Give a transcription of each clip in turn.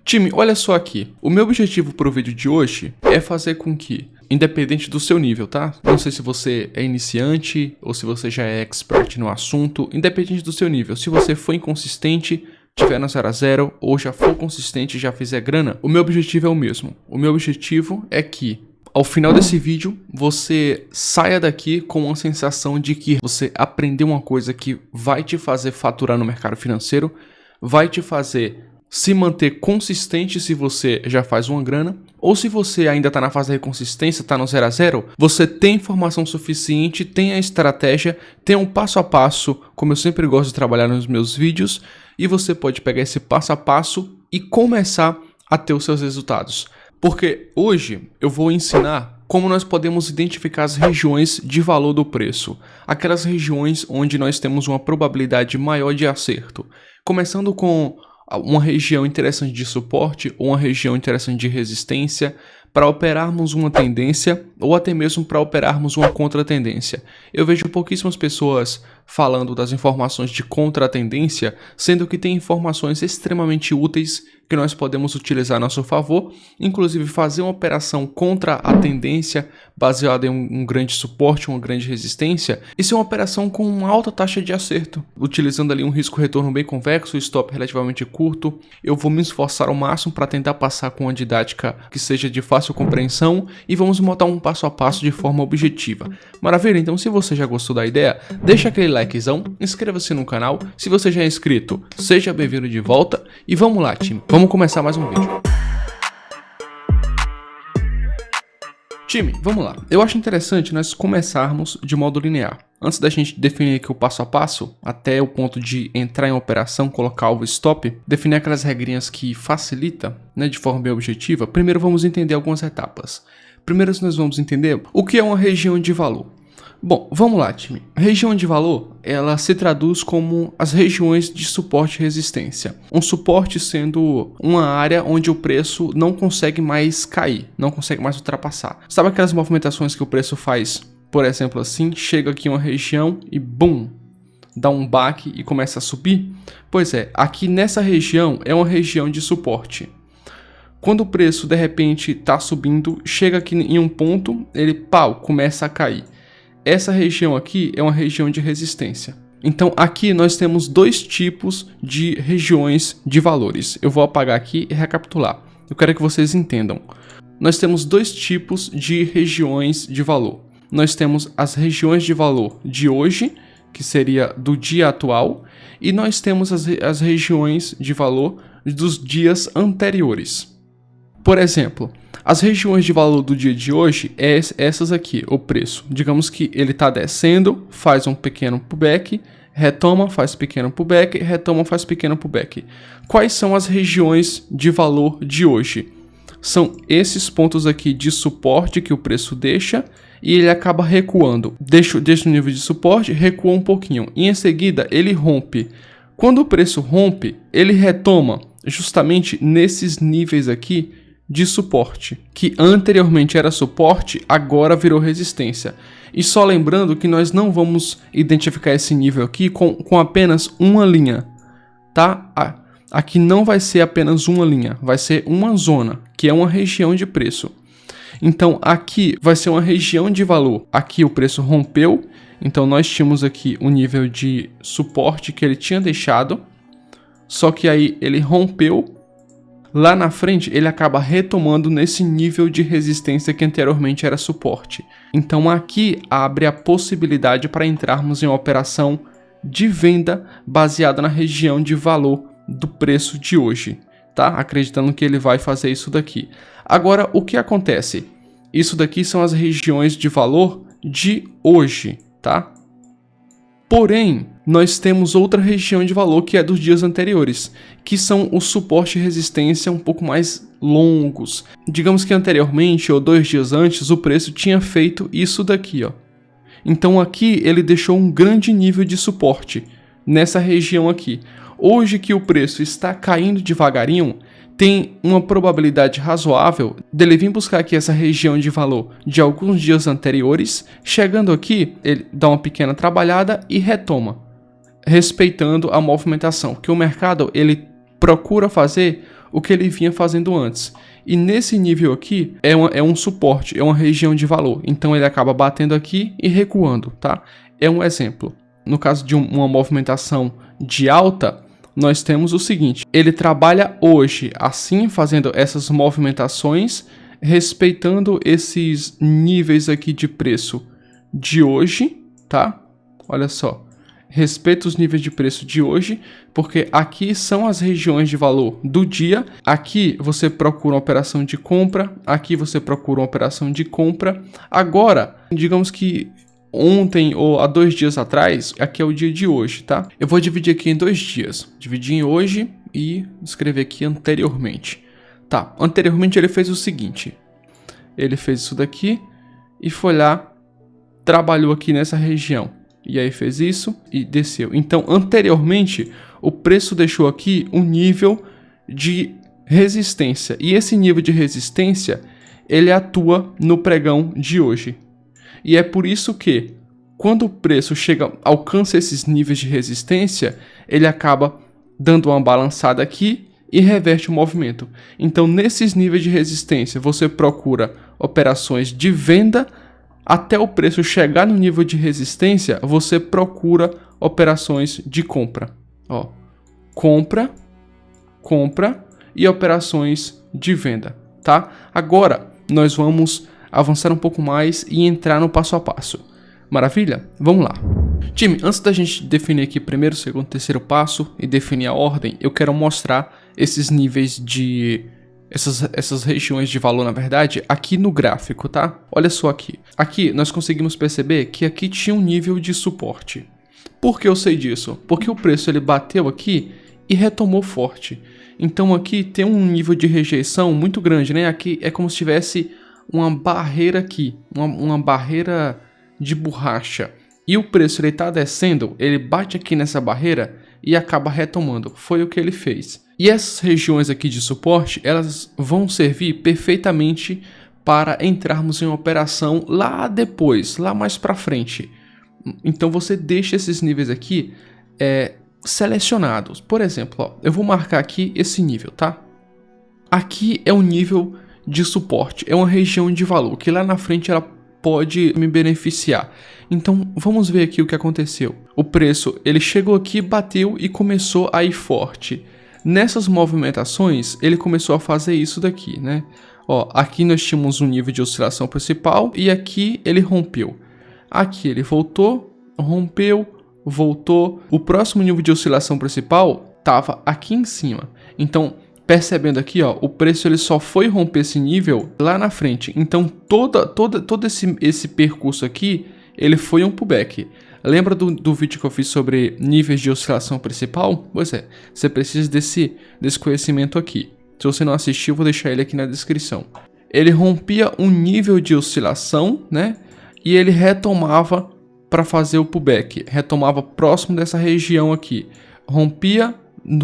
Time, olha só aqui. O meu objetivo para o vídeo de hoje é fazer com que, independente do seu nível, tá? Não sei se você é iniciante ou se você já é expert no assunto, independente do seu nível. Se você for inconsistente, tiver no 0 a 0 ou já for consistente e já fizer grana, o meu objetivo é o mesmo. O meu objetivo é que ao final desse vídeo, você saia daqui com uma sensação de que você aprendeu uma coisa que vai te fazer faturar no mercado financeiro, vai te fazer se manter consistente se você já faz uma grana, ou se você ainda está na fase da inconsistência, está no 0 a 0, você tem informação suficiente, tem a estratégia, tem um passo a passo, como eu sempre gosto de trabalhar nos meus vídeos, e você pode pegar esse passo a passo e começar a ter os seus resultados. Porque hoje eu vou ensinar como nós podemos identificar as regiões de valor do preço, aquelas regiões onde nós temos uma probabilidade maior de acerto, começando com uma região interessante de suporte ou uma região interessante de resistência para operarmos uma tendência ou até mesmo para operarmos uma contra-tendência. Eu vejo pouquíssimas pessoas falando das informações de contra-tendência, sendo que tem informações extremamente úteis que nós podemos utilizar a nosso favor, inclusive fazer uma operação contra a tendência baseada em um grande suporte, uma grande resistência, e ser uma operação com uma alta taxa de acerto, utilizando ali um risco-retorno bem convexo, stop relativamente curto. Eu vou me esforçar ao máximo para tentar passar com uma didática que seja de fácil compreensão e vamos montar um passo a passo de forma objetiva. Maravilha? Então se você já gostou da ideia, deixa aquele likezão, inscreva-se no canal, se você já é inscrito, seja bem-vindo de volta e vamos lá, time. Vamos começar mais um vídeo. Time, vamos lá. Eu acho interessante nós começarmos de modo linear. Antes da gente definir aqui o passo a passo, até o ponto de entrar em operação, colocar alvo stop, definir aquelas regrinhas que facilita, de forma bem objetiva, primeiro vamos entender algumas etapas. Primeiro nós vamos entender o que é uma região de valor. Bom, vamos lá, time. Região de valor, ela se traduz como as regiões de suporte e resistência. Um suporte sendo uma área onde o preço não consegue mais cair, não consegue mais ultrapassar. Sabe aquelas movimentações que o preço faz, por exemplo, assim, chega aqui em uma região e bum, dá um baque e começa a subir? Pois é, aqui nessa região é uma região de suporte. Quando o preço de repente está subindo, chega aqui em um ponto, ele começa a cair. Essa região aqui é uma região de resistência. Então aqui nós temos dois tipos de regiões de valores. Eu vou apagar aqui e recapitular. Eu quero que vocês entendam. Nós temos dois tipos de regiões de valor. Nós temos as regiões de valor de hoje, que seria do dia atual, e nós temos as regiões de valor dos dias anteriores. Por exemplo, as regiões de valor do dia de hoje é essas aqui, o preço. Digamos que ele está descendo, faz um pequeno pullback, retoma, faz pequeno pullback, retoma, faz pequeno pullback. Quais são as regiões de valor de hoje? São esses pontos aqui de suporte que o preço deixa e ele acaba recuando. Deixa o nível de suporte, recua um pouquinho e em seguida ele rompe. Quando o preço rompe, ele retoma justamente nesses níveis aqui de suporte, que anteriormente era suporte, agora virou resistência. E só lembrando que nós não vamos identificar esse nível aqui com apenas uma linha, tá? Aqui não vai ser apenas uma linha, vai ser uma zona, que é uma região de preço. Então aqui vai ser uma região de valor. Aqui o preço rompeu, então nós tínhamos aqui o nível de suporte que ele tinha deixado, só que aí ele rompeu. Lá na frente, ele acaba retomando nesse nível de resistência que anteriormente era suporte. Então aqui abre a possibilidade para entrarmos em uma operação de venda baseada na região de valor do preço de hoje, tá? Acreditando que ele vai fazer isso daqui. Agora, o que acontece? Isso daqui são as regiões de valor de hoje, tá? Porém, nós temos outra região de valor que é dos dias anteriores, que são o suporte e resistência um pouco mais longos. Digamos que anteriormente, ou 2 dias antes, o preço tinha feito isso daqui, ó. Então aqui ele deixou um grande nível de suporte, nessa região aqui. Hoje que o preço está caindo devagarinho, tem uma probabilidade razoável dele vir buscar aqui essa região de valor de alguns dias anteriores, chegando aqui, ele dá uma pequena trabalhada e retoma, respeitando a movimentação, que o mercado ele procura fazer o que ele vinha fazendo antes. E nesse nível aqui é um suporte, é uma região de valor. Então ele acaba batendo aqui e recuando, tá? É um exemplo. No caso de uma movimentação de alta, nós temos o seguinte: ele trabalha hoje assim, fazendo essas movimentações, respeitando esses níveis aqui de preço de hoje, tá? Olha só. Respeita os níveis de preço de hoje, porque aqui são as regiões de valor do dia. Aqui você procura uma operação de compra, aqui você procura uma operação de compra. Agora, digamos que ontem ou há 2 dias atrás, aqui é o dia de hoje, tá? Eu vou dividir aqui em 2 dias. Dividir em hoje e escrever aqui anteriormente. Tá, anteriormente ele fez o seguinte. Ele fez isso daqui e foi lá, trabalhou aqui nessa região. E aí fez isso e desceu. Então, anteriormente, o preço deixou aqui um nível de resistência. E esse nível de resistência, ele atua no pregão de hoje. E é por isso que, quando o preço alcança esses níveis de resistência, ele acaba dando uma balançada aqui e reverte o movimento. Então, nesses níveis de resistência, você procura operações de venda. Até o preço chegar no nível de resistência, você procura operações de compra. Ó, compra e operações de venda, tá? Agora, nós vamos avançar um pouco mais e entrar no passo a passo. Maravilha? Vamos lá. Time, antes da gente definir aqui primeiro, segundo, terceiro passo e definir a ordem, eu quero mostrar esses níveis de... Essas regiões de valor, na verdade, aqui no gráfico, tá? Olha só aqui. Aqui nós conseguimos perceber que aqui tinha um nível de suporte. Por que eu sei disso? Porque o preço ele bateu aqui e retomou forte. Então aqui tem um nível de rejeição muito grande, né? Aqui é como se tivesse uma barreira aqui, uma barreira de borracha. E o preço ele tá descendo, ele bate aqui nessa barreira e acaba retomando. Foi o que ele fez. E essas regiões aqui de suporte, elas vão servir perfeitamente para entrarmos em uma operação lá depois, lá mais para frente. Então você deixa esses níveis aqui selecionados. Por exemplo, ó, eu vou marcar aqui esse nível, tá? Aqui é um nível de suporte, é uma região de valor que lá na frente ela pode me beneficiar. Então vamos ver aqui o que aconteceu. O preço ele chegou aqui, bateu e começou a ir forte. Nessas movimentações, ele começou a fazer isso daqui, né? Ó, aqui nós tínhamos um nível de oscilação principal e aqui ele rompeu. Aqui ele voltou, rompeu, voltou. O próximo nível de oscilação principal estava aqui em cima. Então, percebendo aqui, ó, o preço ele só foi romper esse nível lá na frente. Então, todo esse percurso aqui, ele foi um pullback. Lembra do vídeo que eu fiz sobre níveis de oscilação principal? Pois é, você precisa desse conhecimento aqui. Se você não assistiu, eu vou deixar ele aqui na descrição. Ele rompia um nível de oscilação, né? E ele retomava para fazer o pullback. Retomava próximo dessa região aqui. Rompia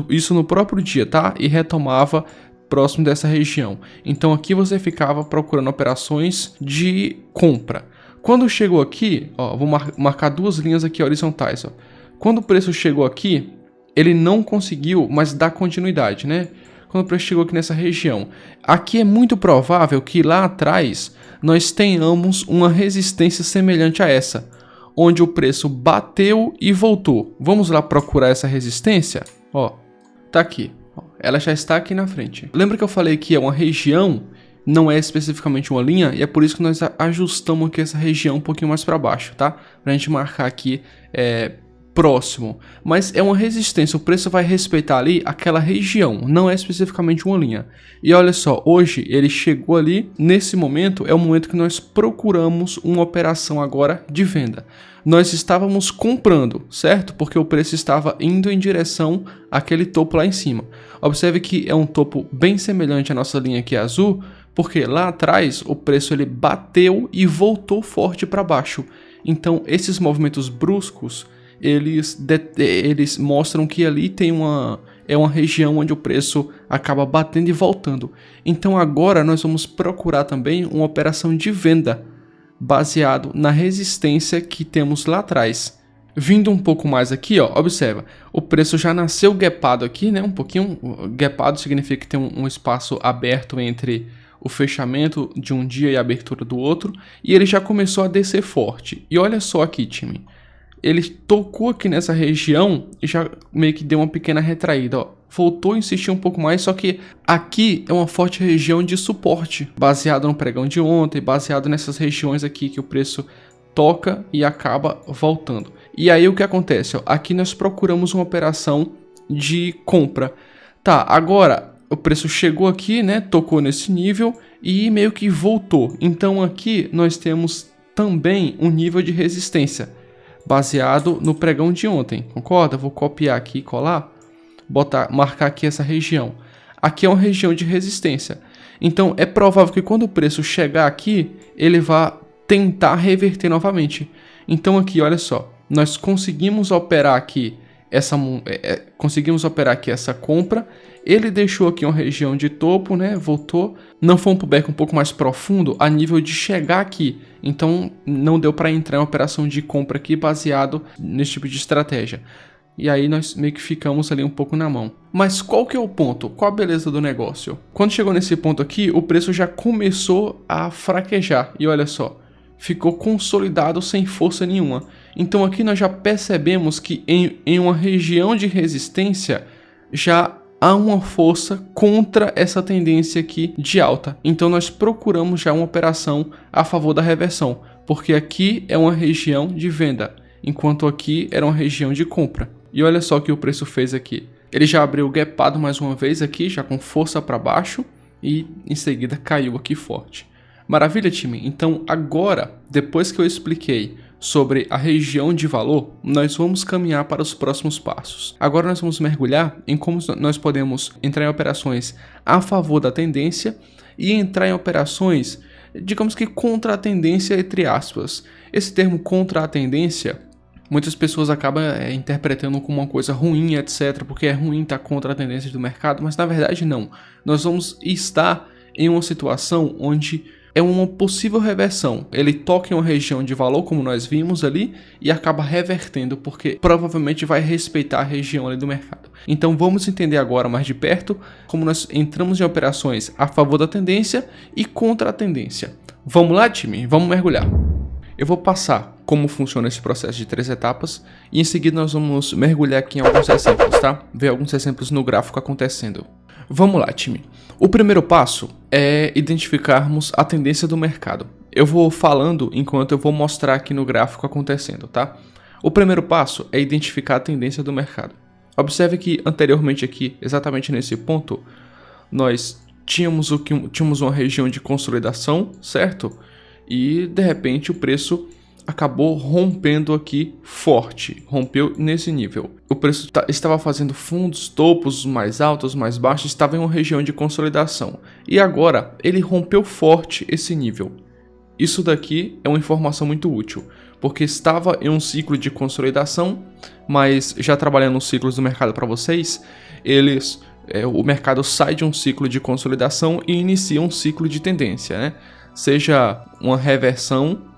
isso no próprio dia, tá? E retomava próximo dessa região. Então aqui você ficava procurando operações de compra. Quando chegou aqui, ó, vou marcar 2 linhas aqui horizontais, ó. Quando o preço chegou aqui, ele não conseguiu mais dar continuidade, né? Quando o preço chegou aqui nessa região. Aqui é muito provável que lá atrás nós tenhamos uma resistência semelhante a essa, onde o preço bateu e voltou. Vamos lá procurar essa resistência? Ó, tá aqui. Ó, ela já está aqui na frente. Lembra que eu falei que é uma região? Não é especificamente uma linha, e é por isso que nós ajustamos aqui essa região um pouquinho mais para baixo, tá? Pra gente marcar aqui próximo. Mas é uma resistência, o preço vai respeitar ali aquela região, não é especificamente uma linha. E olha só, hoje ele chegou ali, nesse momento é o momento que nós procuramos uma operação agora de venda. Nós estávamos comprando, certo? Porque o preço estava indo em direção àquele topo lá em cima. Observe que é um topo bem semelhante à nossa linha aqui azul, porque lá atrás o preço ele bateu e voltou forte para baixo. Então esses movimentos bruscos, eles mostram que ali tem uma região onde o preço acaba batendo e voltando. Então agora nós vamos procurar também uma operação de venda, baseado na resistência que temos lá atrás. Vindo um pouco mais aqui, ó, observa, o preço já nasceu gapado aqui, né, um pouquinho, gapado significa que tem um espaço aberto entre o fechamento de um dia e a abertura do outro, e ele já começou a descer forte. E olha só aqui, time, ele tocou aqui nessa região e já meio que deu uma pequena retraída, ó. Voltou a insistir um pouco mais, só que aqui é uma forte região de suporte, baseado no pregão de ontem, baseado nessas regiões aqui que o preço toca e acaba voltando. E aí o que acontece? Ó, aqui nós procuramos uma operação de compra. Tá, agora o preço chegou aqui, né? Tocou nesse nível e meio que voltou. Então aqui nós temos também um nível de resistência, baseado no pregão de ontem. Concorda? Vou copiar aqui e colar. Marcar aqui essa região. Aqui é uma região de resistência. Então é provável que quando o preço chegar aqui, ele vá tentar reverter novamente. Então aqui, olha só, nós conseguimos operar aqui essa compra. Ele deixou aqui uma região de topo, né? Voltou. Não foi um pullback um pouco mais profundo a nível de chegar aqui. Então não deu para entrar em uma operação de compra aqui baseado nesse tipo de estratégia. E aí nós meio que ficamos ali um pouco na mão. Mas qual que é o ponto? Qual a beleza do negócio? Quando chegou nesse ponto aqui, o preço já começou a fraquejar. E olha só, ficou consolidado sem força nenhuma. Então aqui nós já percebemos que em uma região de resistência já há uma força contra essa tendência aqui de alta. Então nós procuramos já uma operação a favor da reversão, porque aqui é uma região de venda, enquanto aqui era uma região de compra. E olha só o que o preço fez aqui. Ele já abriu gapado mais uma vez aqui, já com força para baixo, e em seguida caiu aqui forte. Maravilha, time? Então agora, depois que eu expliquei sobre a região de valor, nós vamos caminhar para os próximos passos. Agora nós vamos mergulhar em como nós podemos entrar em operações a favor da tendência e entrar em operações, digamos que contra a tendência, entre aspas. Esse termo contra a tendência, muitas pessoas acabam interpretando como uma coisa ruim, etc, porque é ruim estar contra a tendência do mercado, mas na verdade não. Nós vamos estar em uma situação onde é uma possível reversão. Ele toca em uma região de valor, como nós vimos ali, e acaba revertendo, porque provavelmente vai respeitar a região ali do mercado. Então vamos entender agora mais de perto como nós entramos em operações a favor da tendência e contra a tendência. Vamos lá, time? Vamos mergulhar. Eu vou passar como funciona esse processo de 3 etapas e em seguida nós vamos mergulhar aqui em alguns exemplos, tá? Ver alguns exemplos no gráfico acontecendo. Vamos lá, time. O primeiro passo é identificarmos a tendência do mercado. Eu vou falando enquanto eu vou mostrar aqui no gráfico acontecendo, tá? O primeiro passo é identificar a tendência do mercado. Observe que anteriormente aqui, exatamente nesse ponto, nós tínhamos uma região de consolidação, certo? E de repente o preço acabou rompendo aqui forte, rompeu nesse nível. O preço estava fazendo fundos, topos mais altos, mais baixos, estava em uma região de consolidação. E agora ele rompeu forte esse nível. Isso daqui é uma informação muito útil, porque estava em um ciclo de consolidação, mas já trabalhando nos ciclos do mercado para vocês, o mercado sai de um ciclo de consolidação e inicia um ciclo de tendência, né? Seja uma reversão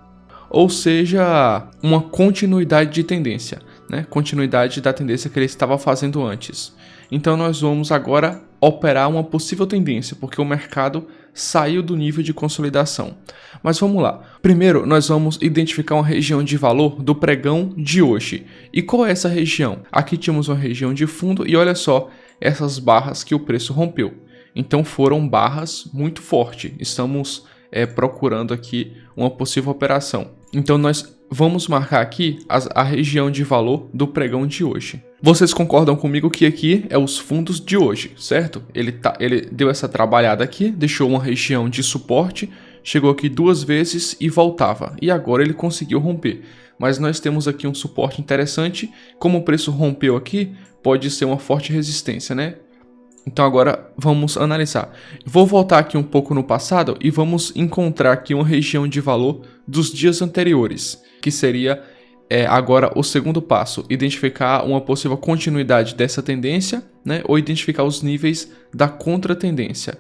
ou seja uma continuidade de tendência, né? Continuidade da tendência que ele estava fazendo antes. Então nós vamos agora operar uma possível tendência, porque o mercado saiu do nível de consolidação. Mas vamos lá. Primeiro nós vamos identificar uma região de valor do pregão de hoje. E qual é essa região? Aqui tínhamos uma região de fundo e olha só essas barras que o preço rompeu. Então foram barras muito fortes. Estamos procurando aqui uma possível operação. Então nós vamos marcar aqui a região de valor do pregão de hoje. Vocês concordam comigo que aqui é os fundos de hoje, certo? Ele deu essa trabalhada aqui, deixou uma região de suporte, chegou aqui 2 vezes e voltava. E agora ele conseguiu romper. Mas nós temos aqui um suporte interessante. Como o preço rompeu aqui, pode ser uma forte resistência, né? Então agora vamos analisar. Vou voltar aqui um pouco no passado e vamos encontrar aqui uma região de valor dos dias anteriores, que seria agora o segundo passo, identificar uma possível continuidade dessa tendência, né, ou identificar os níveis da contratendência.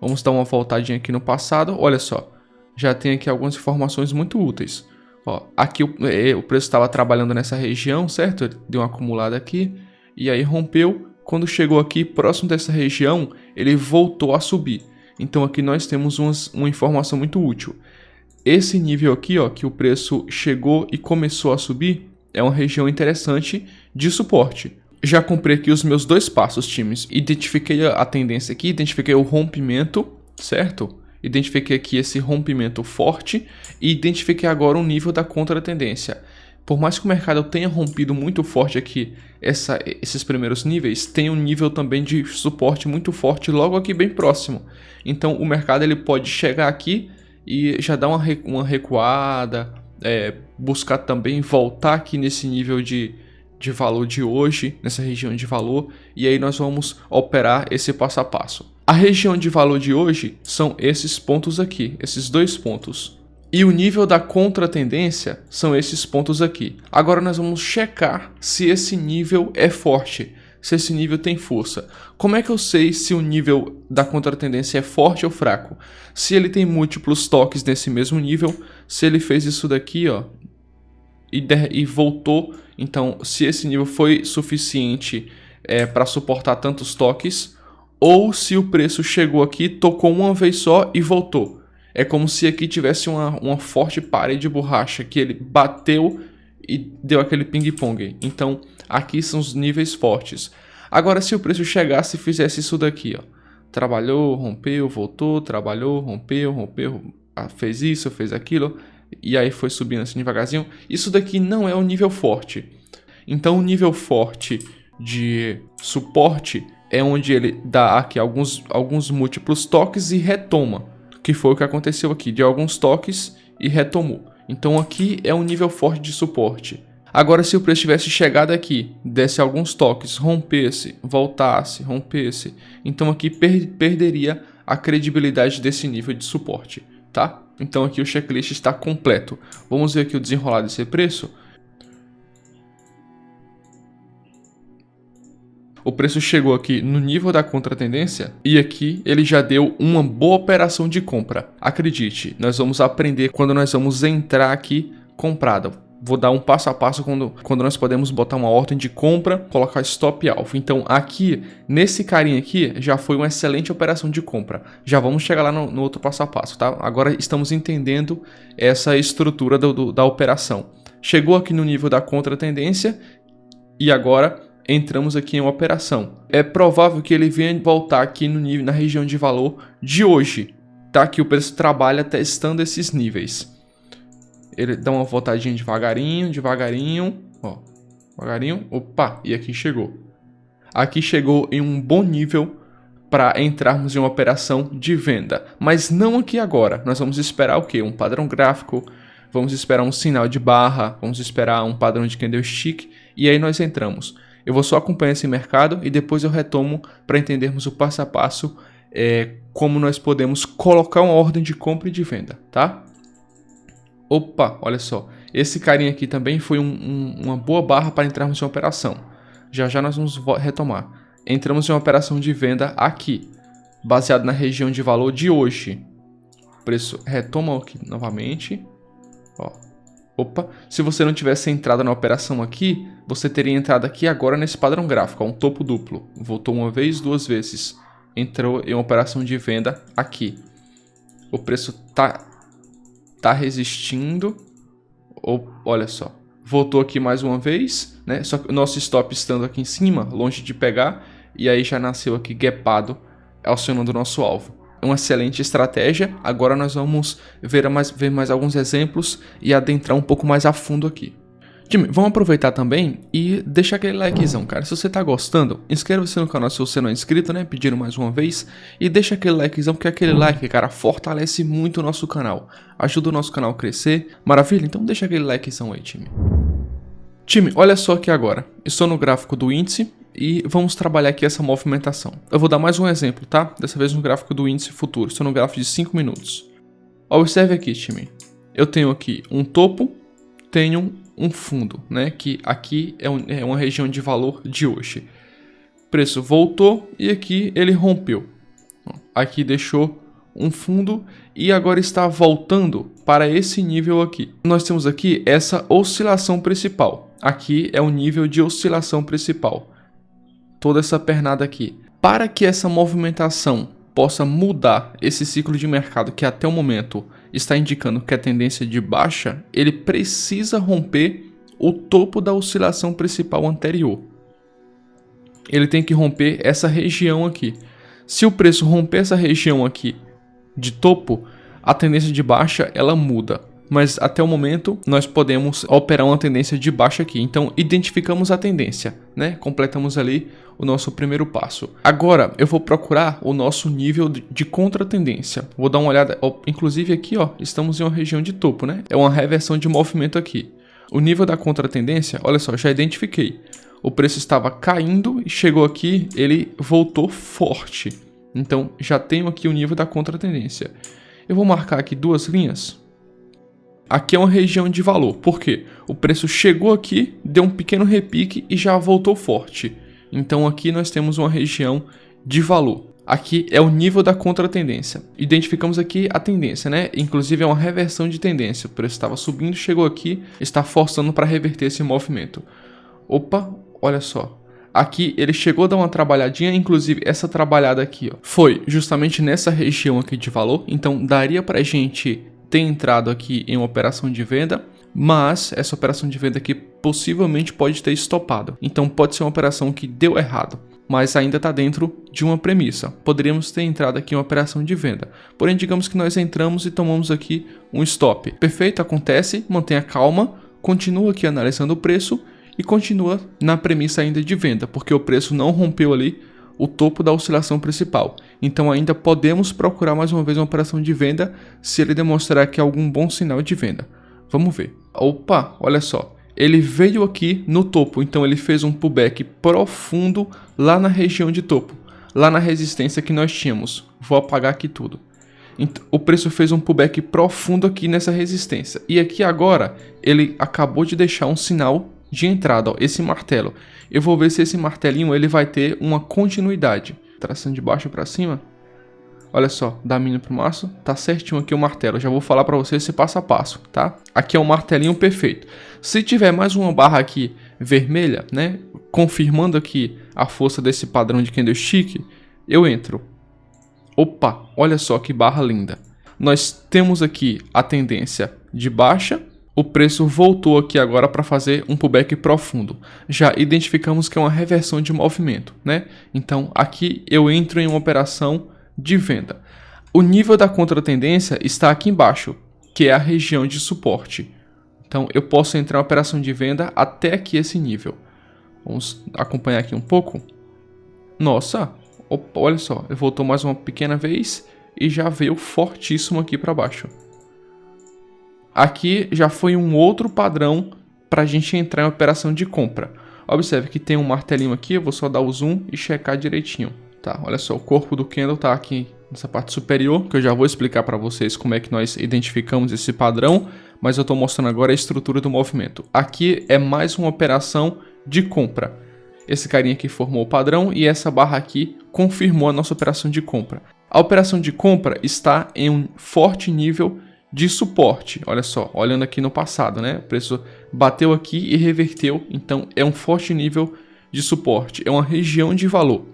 Vamos dar uma voltadinha aqui no passado, olha só, já tem aqui algumas informações muito úteis. Ó, aqui o preço estava trabalhando nessa região, certo? Ele deu uma acumulada aqui e aí rompeu. Quando chegou aqui próximo dessa região, ele voltou a subir. Então aqui nós temos uma informação muito útil. Esse nível aqui, ó, que o preço chegou e começou a subir, é uma região interessante de suporte. Já comprei aqui os meus 2 passos, times. Identifiquei a tendência aqui, identifiquei o rompimento, certo? Identifiquei aqui esse rompimento forte e identifiquei agora o nível da contratendência. Por mais que o mercado tenha rompido muito forte aqui esses primeiros níveis, tem um nível também de suporte muito forte logo aqui bem próximo. Então o mercado ele pode chegar aqui e já dar uma recuada, buscar também voltar aqui nesse nível de valor de hoje, nessa região de valor, e aí nós vamos operar esse passo a passo. A região de valor de hoje são esses pontos aqui, esses 2 pontos. E o nível da contratendência são esses pontos aqui. Agora nós vamos checar se esse nível é forte, se esse nível tem força. Como é que eu sei se o nível da contratendência é forte ou fraco? Se ele tem múltiplos toques nesse mesmo nível, se ele fez isso daqui, ó, e voltou, então se esse nível foi suficiente para suportar tantos toques, ou se o preço chegou aqui, tocou uma vez só e voltou. É como se aqui tivesse uma forte parede de borracha que ele bateu e deu aquele ping-pong. Então aqui são os níveis fortes. Agora se o preço chegasse e fizesse isso daqui, ó, trabalhou, rompeu, voltou, trabalhou, rompeu, fez isso, fez aquilo, e aí foi subindo assim devagarzinho, isso daqui não é o nível forte. Então o nível forte de suporte é onde ele dá aqui alguns múltiplos toques e retoma, que foi o que aconteceu aqui, de alguns toques e retomou. Então aqui é um nível forte de suporte. Agora se o preço tivesse chegado aqui, desse alguns toques, rompesse, voltasse, rompesse, então aqui perderia a credibilidade desse nível de suporte, tá? Então aqui o checklist está completo. Vamos ver aqui o desenrolar desse preço. O preço chegou aqui no nível da contratendência e aqui ele já deu uma boa operação de compra. Acredite, nós vamos aprender quando nós vamos entrar aqui comprado. Vou dar um passo a passo quando nós podemos botar uma ordem de compra, colocar stop alvo. Então aqui, nesse carinha aqui, já foi uma excelente operação de compra. Já vamos chegar lá no outro passo a passo, tá? Agora estamos entendendo essa estrutura da operação. Chegou aqui no nível da contratendência e agora entramos aqui em uma operação. É provável que ele venha voltar aqui no nível, na região de valor de hoje, tá? Que o preço trabalha testando esses níveis. Ele dá uma voltadinha devagarinho, ó, devagarinho, opa, e aqui chegou. Aqui chegou em um bom nível para entrarmos em uma operação de venda, mas não aqui agora. Nós vamos esperar o quê? Um padrão gráfico, vamos esperar um sinal de barra, vamos esperar um padrão de candlestick e aí nós entramos. Eu vou só acompanhar esse mercado e depois eu retomo para entendermos o passo a passo, como nós podemos colocar uma ordem de compra e de venda, tá? Opa, olha só, esse carinha aqui também foi uma boa barra para entrarmos em uma operação. Já nós vamos retomar. Entramos em uma operação de venda aqui, baseado na região de valor de hoje. O preço retoma aqui novamente. Ó. Opa, se você não tivesse entrado na operação aqui, você teria entrado aqui agora nesse padrão gráfico, ó, um topo duplo. Voltou uma vez, 2 vezes. Entrou em uma operação de venda aqui. O preço tá resistindo. Olha só, voltou aqui mais uma vez, né? Só que o nosso stop estando aqui em cima, longe de pegar, e aí já nasceu aqui gapado, acionando o nosso alvo. Uma excelente estratégia. Agora nós vamos ver mais alguns exemplos e adentrar um pouco mais a fundo aqui. Time, vamos aproveitar também e deixar aquele likezão, cara. Se você tá gostando, inscreva-se no canal se você não é inscrito, né? Pedindo mais uma vez. E deixa aquele likezão, porque aquele like, cara, fortalece muito o nosso canal. Ajuda o nosso canal a crescer. Maravilha? Então deixa aquele likezão aí, time. Time, olha só aqui agora. Estou no gráfico do índice e vamos trabalhar aqui essa movimentação. Eu vou dar mais um exemplo, tá? Dessa vez no gráfico do índice futuro. Estou no gráfico de 5 minutos. Observe aqui, time. Eu tenho aqui um topo, tenho um fundo, né? Que aqui é uma região de valor de hoje. O preço voltou e aqui ele rompeu. Aqui deixou um fundo e agora está voltando para esse nível aqui. Nós temos aqui essa oscilação principal. Aqui é o nível de oscilação principal. Toda essa pernada aqui. Para que essa movimentação possa mudar esse ciclo de mercado que até o momento está indicando que é tendência de baixa, ele precisa romper o topo da oscilação principal anterior. Ele tem que romper essa região aqui. Se o preço romper essa região aqui de topo, a tendência de baixa ela muda. Mas até o momento nós podemos operar uma tendência de baixa aqui. Então identificamos a tendência, né? Completamos ali o nosso primeiro passo. Agora eu vou procurar o nosso nível de contratendência. Vou dar uma olhada, inclusive aqui, ó, estamos em uma região de topo, né? É uma reversão de movimento aqui. O nível da contratendência, olha só, já identifiquei. O preço estava caindo e chegou aqui, ele voltou forte. Então já tenho aqui o nível da contratendência. Eu vou marcar aqui duas linhas. Aqui é uma região de valor, por quê? O preço chegou aqui, deu um pequeno repique e já voltou forte. Então aqui nós temos uma região de valor. Aqui é o nível da contratendência. Identificamos aqui a tendência, né? Inclusive é uma reversão de tendência. O preço estava subindo, chegou aqui, está forçando para reverter esse movimento. Opa, olha só. Aqui ele chegou a dar uma trabalhadinha, inclusive essa trabalhada aqui, ó, foi justamente nessa região aqui de valor. Então daria para a gente ter entrado aqui em uma operação de venda, mas essa operação de venda aqui possivelmente pode ter estopado. Então pode ser uma operação que deu errado, mas ainda está dentro de uma premissa. Poderíamos ter entrado aqui em uma operação de venda. Porém, digamos que nós entramos e tomamos aqui um stop. Perfeito, acontece, mantenha calma, continua aqui analisando o preço e continua na premissa ainda de venda, porque o preço não rompeu ali o topo da oscilação principal. Então ainda podemos procurar mais uma vez uma operação de venda se ele demonstrar aqui algum bom sinal de venda. Vamos ver. Opa, olha só. Ele veio aqui no topo, então ele fez um pullback profundo lá na região de topo, lá na resistência que nós tínhamos. Vou apagar aqui tudo. Então, o preço fez um pullback profundo aqui nessa resistência. E aqui agora ele acabou de deixar um sinal de entrada, ó, esse martelo. Eu vou ver se esse martelinho ele vai ter uma continuidade. Traçando de baixo para cima. Olha só, da mínima para o máximo, tá certinho aqui o martelo. Já vou falar para vocês esse passo a passo, tá? Aqui é um martelinho perfeito. Se tiver mais uma barra aqui vermelha, né, confirmando aqui a força desse padrão de candlestick, eu entro. Opa, olha só que barra linda. Nós temos aqui a tendência de baixa. O preço voltou aqui agora para fazer um pullback profundo. Já identificamos que é uma reversão de movimento, né? Então aqui eu entro em uma operação de venda. O nível da contratendência está aqui embaixo, que é a região de suporte. Então eu posso entrar em uma operação de venda até aqui esse nível. Vamos acompanhar aqui um pouco. Nossa, opa, olha só, ele voltou mais uma pequena vez e já veio fortíssimo aqui para baixo. Aqui já foi um outro padrão para a gente entrar em operação de compra. Observe que tem um martelinho aqui, eu vou só dar o zoom e checar direitinho. Tá, olha só, o corpo do candle está aqui nessa parte superior, que eu já vou explicar para vocês como é que nós identificamos esse padrão, mas eu estou mostrando agora a estrutura do movimento. Aqui é mais uma operação de compra. Esse carinha aqui formou o padrão e essa barra aqui confirmou a nossa operação de compra. A operação de compra está em um forte nível de suporte. Olha só, olhando aqui no passado, né? O preço bateu aqui e reverteu, então é um forte nível de suporte, é uma região de valor.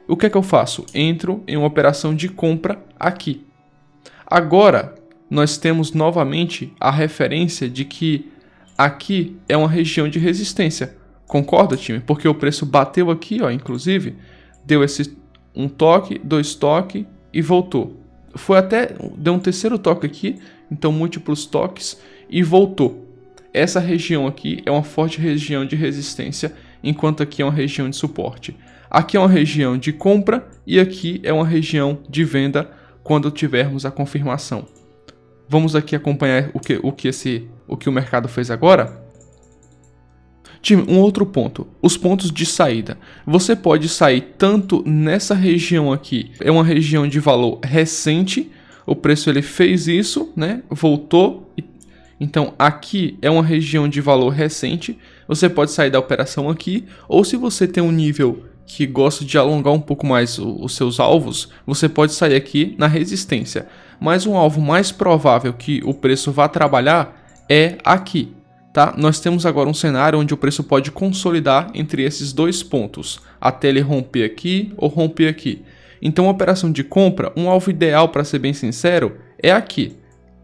O que é que eu faço? Entro em uma operação de compra aqui. Agora, nós temos novamente a referência de que aqui é uma região de resistência. Concorda, time? Porque o preço bateu aqui, ó, inclusive, deu esse um toque, dois toques e voltou. Foi até, deu um terceiro toque aqui, então múltiplos toques e voltou. Essa região aqui é uma forte região de resistência, enquanto aqui é uma região de suporte. Aqui é uma região de compra e aqui é uma região de venda quando tivermos a confirmação. Vamos aqui acompanhar o que o mercado fez agora? Time, um outro ponto, os pontos de saída. Você pode sair tanto nessa região aqui, é uma região de valor recente, o preço ele fez isso, né? Voltou, então aqui é uma região de valor recente, você pode sair da operação aqui, ou se você tem um nível que gosta de alongar um pouco mais os seus alvos, você pode sair aqui na resistência. Mas um alvo mais provável que o preço vá trabalhar é aqui, tá? Nós temos agora um cenário onde o preço pode consolidar entre esses dois pontos, até ele romper aqui ou romper aqui. Então, a operação de compra, um alvo ideal, para ser bem sincero, é aqui.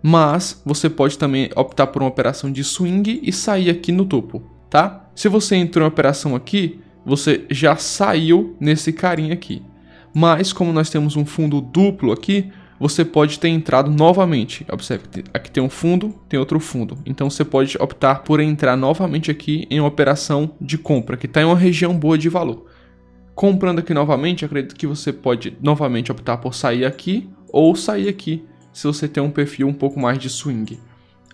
Mas você pode também optar por uma operação de swing e sair aqui no topo, tá? Se você entrou em operação aqui, você já saiu nesse carinha aqui. Mas como nós temos um fundo duplo aqui, você pode ter entrado novamente. Observe, aqui tem um fundo, tem outro fundo. Então você pode optar por entrar novamente aqui em uma operação de compra, que está em uma região boa de valor. Comprando aqui novamente, acredito que você pode novamente optar por sair aqui ou sair aqui, se você tem um perfil um pouco mais de swing.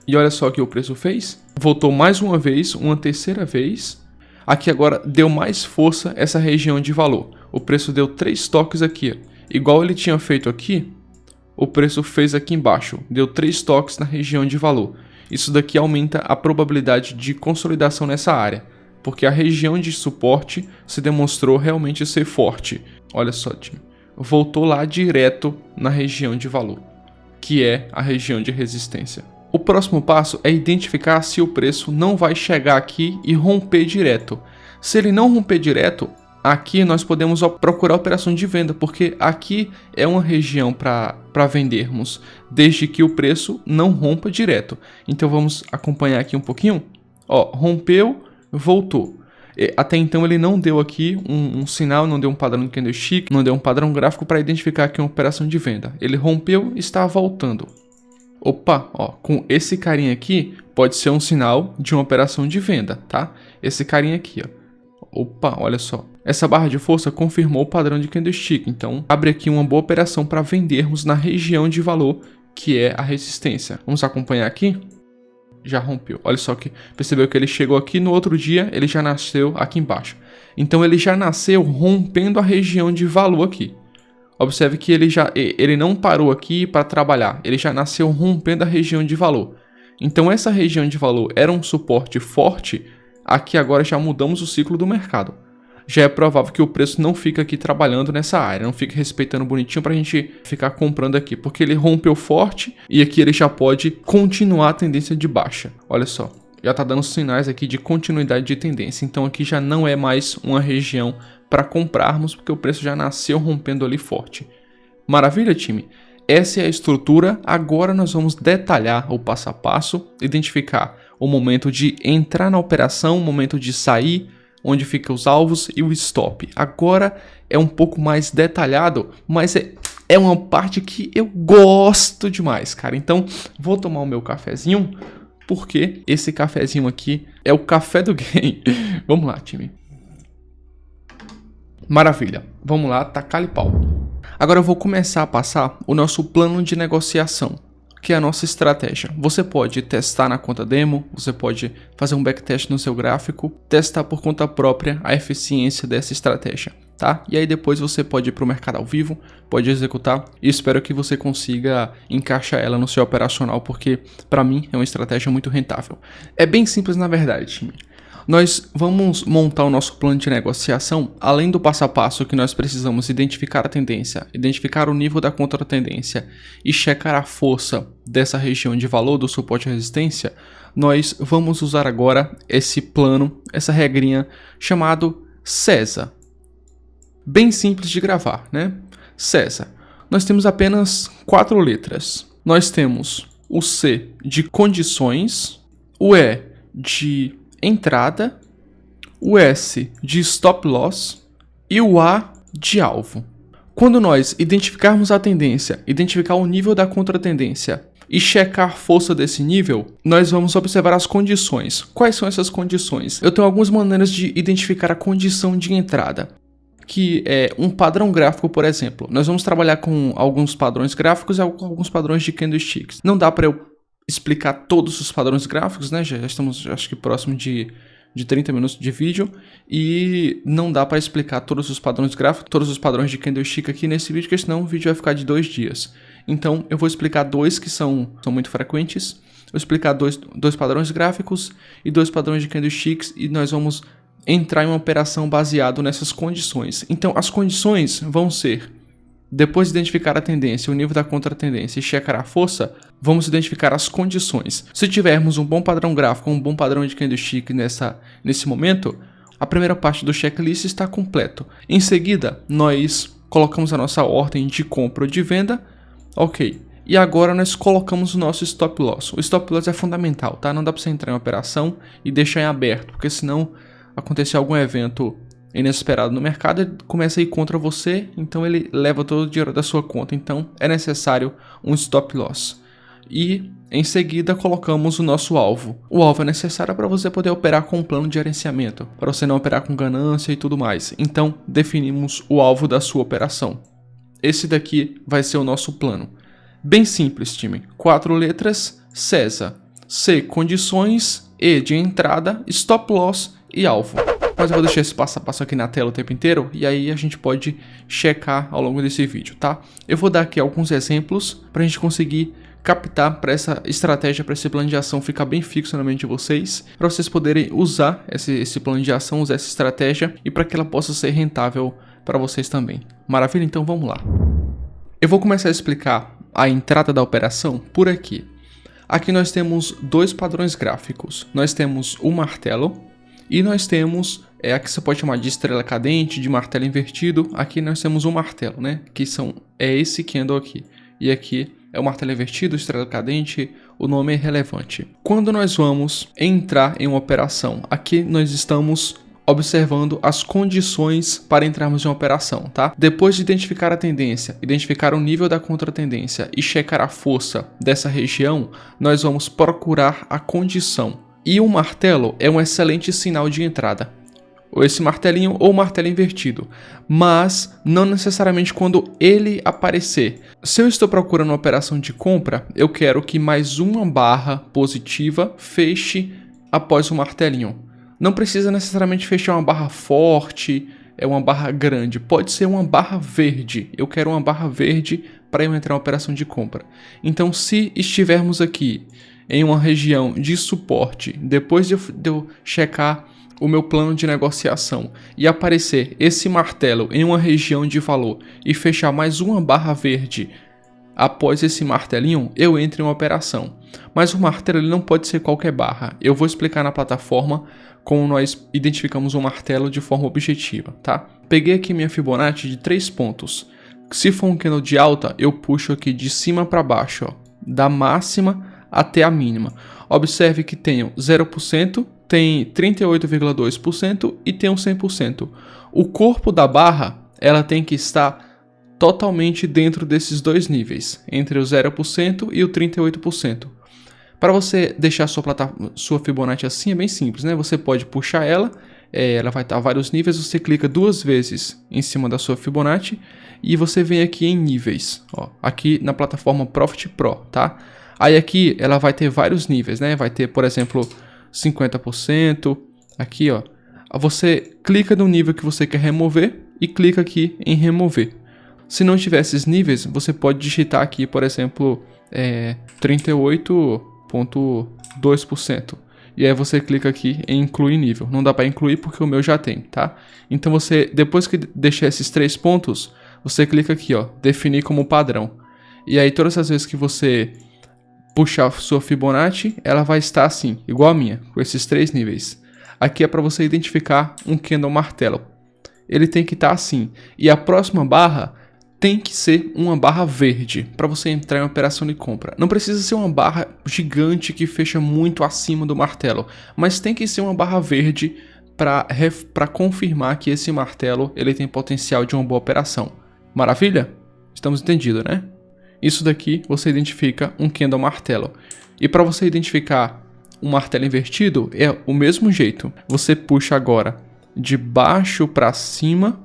E olha só o que o preço fez. Voltou mais uma vez, uma terceira vez. Aqui agora deu mais força essa região de valor. O preço deu 3 toques aqui. Igual ele tinha feito aqui, o preço fez aqui embaixo. Deu 3 toques na região de valor. Isso daqui aumenta a probabilidade de consolidação nessa área, porque a região de suporte se demonstrou realmente ser forte. Olha só, time. Voltou lá direto na região de valor, que é a região de resistência. O próximo passo é identificar se o preço não vai chegar aqui e romper direto. Se ele não romper direto, aqui nós podemos procurar operação de venda, porque aqui é uma região para vendermos, desde que o preço não rompa direto. Então vamos acompanhar aqui um pouquinho. Ó, rompeu, voltou. Até então ele não deu aqui um sinal, não deu um padrão de candlestick, não deu um padrão gráfico para identificar aqui uma operação de venda. Ele rompeu e está voltando. Opa, ó, com esse carinha aqui pode ser um sinal de uma operação de venda, tá? Esse carinha aqui, ó. Opa, olha só. Essa barra de força confirmou o padrão de candlestick, então abre aqui uma boa operação para vendermos na região de valor, que é a resistência. Vamos acompanhar aqui? Já rompeu. Olha só que percebeu que ele chegou aqui, no outro dia ele já nasceu aqui embaixo. Então ele já nasceu rompendo a região de valor aqui. Observe que ele não parou aqui para trabalhar, ele já nasceu rompendo a região de valor. Então essa região de valor era um suporte forte, aqui agora já mudamos o ciclo do mercado. Já é provável que o preço não fique aqui trabalhando nessa área, não fique respeitando bonitinho para a gente ficar comprando aqui, porque ele rompeu forte e aqui ele já pode continuar a tendência de baixa. Olha só, já está dando sinais aqui de continuidade de tendência, então aqui já não é mais uma região para comprarmos, porque o preço já nasceu rompendo ali forte. Maravilha, time? Essa é a estrutura. Agora nós vamos detalhar o passo a passo, identificar o momento de entrar na operação, o momento de sair, onde ficam os alvos e o stop. Agora é um pouco mais detalhado, mas é uma parte que eu gosto demais, cara. Então vou tomar o meu cafezinho, porque esse cafezinho aqui é o café do game. Vamos lá, time. Maravilha, vamos lá, tacar-lhe pau. Agora eu vou começar a passar o nosso plano de negociação, que é a nossa estratégia. Você pode testar na conta demo, você pode fazer um backtest no seu gráfico, testar por conta própria a eficiência dessa estratégia, tá? E aí depois você pode ir para o mercado ao vivo, pode executar e espero que você consiga encaixar ela no seu operacional, porque para mim é uma estratégia muito rentável. É bem simples na verdade, time. Nós vamos montar o nosso plano de negociação, além do passo a passo que nós precisamos identificar a tendência, identificar o nível da contra-tendência e checar a força dessa região de valor do suporte e resistência. Nós vamos usar agora esse plano, essa regrinha chamado CESA. Bem simples de gravar, né? CESA. Nós temos apenas 4 letras. Nós temos o C de condições, o E de entrada, o S de stop loss e o A de alvo. Quando nós identificarmos a tendência, identificar o nível da contratendência e checar a força desse nível, nós vamos observar as condições. Quais são essas condições? Eu tenho algumas maneiras de identificar a condição de entrada, que é um padrão gráfico, por exemplo. Nós vamos trabalhar com alguns padrões gráficos e alguns padrões de candlesticks. Não dá para eu explicar todos os padrões gráficos, né? Já estamos, acho que próximo de 30 minutos de vídeo e não dá para explicar todos os padrões gráficos, todos os padrões de candlestick aqui nesse vídeo, porque senão o vídeo vai ficar de 2 dias. Então eu vou explicar 2 que são muito frequentes, vou explicar dois padrões gráficos e 2 padrões de candlesticks e nós vamos entrar em uma operação baseado nessas condições. Então, as condições vão ser: depois de identificar a tendência, o nível da contratendência e checar a força, vamos identificar as condições. Se tivermos um bom padrão gráfico, um bom padrão de candlestick nesse momento, a primeira parte do checklist está completo. Em seguida, nós colocamos a nossa ordem de compra ou de venda. Ok. E agora nós colocamos o nosso stop loss. O stop loss é fundamental, tá? Não dá para você entrar em operação e deixar em aberto, porque senão acontecer algum evento inesperado no mercado, ele começa a ir contra você, então ele leva todo o dinheiro da sua conta. Então é necessário um stop loss. E em seguida colocamos o nosso alvo. O alvo é necessário para você poder operar com um plano de gerenciamento, para você não operar com ganância e tudo mais. Então definimos o alvo da sua operação. Esse daqui vai ser o nosso plano. Bem simples, time. 4 letras: CESA. C, condições. E, de entrada. Stop loss e alvo. Mas eu vou deixar esse passo a passo aqui na tela o tempo inteiro, e aí a gente pode checar ao longo desse vídeo, tá? Eu vou dar aqui alguns exemplos para a gente conseguir captar para essa estratégia, para esse plano de ação ficar bem fixo na mente de vocês, para vocês poderem usar esse plano de ação, usar essa estratégia, e para que ela possa ser rentável para vocês também. Maravilha? Então vamos lá. Eu vou começar a explicar a entrada da operação por aqui. Aqui nós temos dois padrões gráficos. Nós temos o martelo e nós temos, aqui você pode chamar de estrela cadente, de martelo invertido. Aqui nós temos o martelo, né? Que é esse candle aqui. E aqui é o martelo invertido, estrela cadente, o nome é relevante. Quando nós vamos entrar em uma operação, aqui nós estamos observando as condições para entrarmos em uma operação, tá? Depois de identificar a tendência, identificar o nível da contratendência e checar a força dessa região, nós vamos procurar a condição. E o martelo é um excelente sinal de entrada. Ou esse martelinho ou martelo invertido, mas não necessariamente quando ele aparecer. Se eu estou procurando uma operação de compra, eu quero que mais uma barra positiva feche após o martelinho. Não precisa necessariamente fechar uma barra forte, uma barra grande. Pode ser uma barra verde. Eu quero uma barra verde para eu entrar em uma operação de compra. Então, se estivermos aqui em uma região de suporte, depois de eu checar o meu plano de negociação e aparecer esse martelo em uma região de valor e fechar mais uma barra verde após esse martelinho, eu entro em uma operação. Mas o martelo ele não pode ser qualquer barra. Eu vou explicar na plataforma como nós identificamos um martelo de forma objetiva, tá? Peguei aqui minha Fibonacci de 3 pontos. Se for um candle de alta, eu puxo aqui de cima para baixo, ó, da máxima até a mínima. Observe que tenho 0%, tem 38,2% e tem um 100%. O corpo da barra, ela tem que estar totalmente dentro desses dois níveis, entre o 0% e o 38%. Para você deixar sua Fibonacci assim é bem simples, né? Você pode puxar ela, ela vai estar a vários níveis, você clica 2 vezes em cima da sua Fibonacci e você vem aqui em níveis, ó, aqui na plataforma Profit Pro, tá? Aí aqui ela vai ter vários níveis, né? Vai ter, por exemplo, 50%, aqui, ó. Você clica no nível que você quer remover e clica aqui em remover. Se não tiver esses níveis, você pode digitar aqui, por exemplo, 38,2%. E aí você clica aqui em incluir nível. Não dá para incluir porque o meu já tem, tá? Então você, depois que deixar esses 3 pontos, você clica aqui, ó, definir como padrão. E aí todas as vezes que você puxar sua Fibonacci, ela vai estar assim, igual a minha, com esses 3 níveis. Aqui é para você identificar um candle martelo. Ele tem que estar assim. E a próxima barra tem que ser uma barra verde para você entrar em uma operação de compra. Não precisa ser uma barra gigante que fecha muito acima do martelo, mas tem que ser uma barra verde para confirmar que esse martelo ele tem potencial de uma boa operação. Maravilha? Estamos entendidos, né? Isso daqui você identifica um candle martelo. E para você identificar um martelo invertido é o mesmo jeito. Você puxa agora de baixo para cima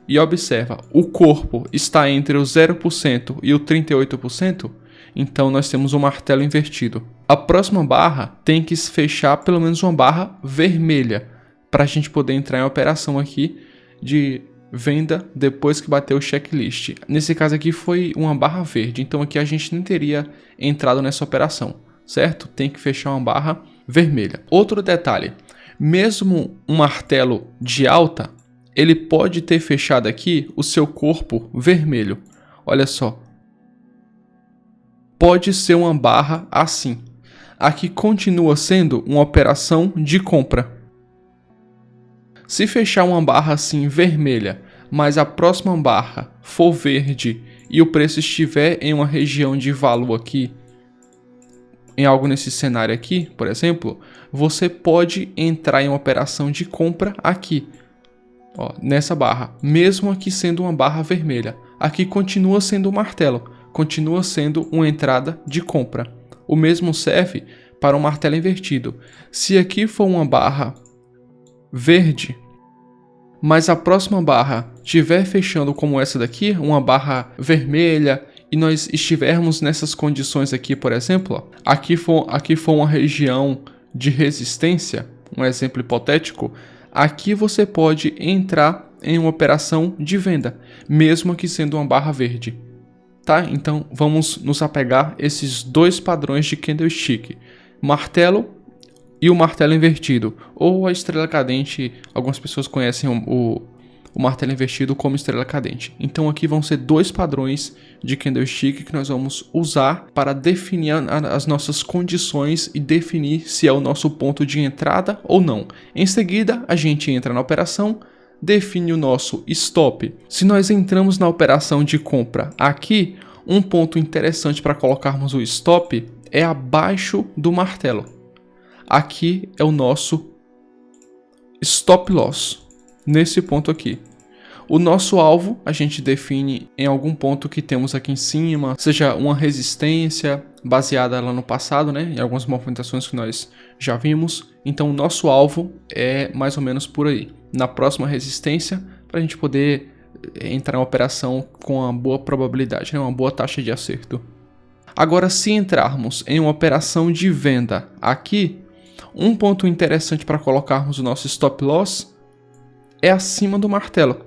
e observa, o corpo está entre o 0% e o 38%, então nós temos um martelo invertido. A próxima barra tem que fechar pelo menos uma barra vermelha, para a gente poder entrar em operação aqui de venda depois que bater o checklist. Nesse caso aqui foi uma barra verde, então aqui a gente não teria entrado nessa operação, certo? Tem que fechar uma barra vermelha. Outro detalhe, Mesmo um martelo de alta, ele pode ter fechado aqui o seu corpo vermelho. Olha só. Pode ser uma barra assim. Aqui continua sendo uma operação de compra. Se fechar uma barra assim vermelha, mas a próxima barra for verde e o preço estiver em uma região de valor aqui, em algo nesse cenário aqui, por exemplo, você pode entrar em uma operação de compra aqui, ó, nessa barra, mesmo aqui sendo uma barra vermelha. Aqui continua sendo um martelo, continua sendo uma entrada de compra. O mesmo serve para um martelo invertido. Se aqui for uma barra verde, mas a próxima barra estiver fechando como essa daqui, uma barra vermelha, e nós estivermos nessas condições aqui, por exemplo, ó, aqui for uma região de resistência, um exemplo hipotético, aqui você pode entrar em uma operação de venda, mesmo que sendo uma barra verde. Tá? Então vamos nos apegar a esses dois padrões de candlestick, martelo e o martelo invertido, ou a estrela cadente. Algumas pessoas conhecem o martelo invertido como estrela cadente. Então aqui vão ser dois padrões de candlestick que nós vamos usar para definir as nossas condições e definir se é o nosso ponto de entrada ou não. Em seguida, a gente entra na operação, define o nosso stop. Se nós entramos na operação de compra aqui, um ponto interessante para colocarmos o stop é abaixo do martelo. Aqui é o nosso stop loss, nesse ponto aqui. O nosso alvo a gente define em algum ponto que temos aqui em cima, seja uma resistência baseada lá no passado, né, em algumas movimentações que nós já vimos. Então o nosso alvo é mais ou menos por aí, na próxima resistência, para a gente poder entrar em operação com uma boa probabilidade, né, uma boa taxa de acerto. Agora, se entrarmos em uma operação de venda aqui, um ponto interessante para colocarmos o nosso stop loss é acima do martelo.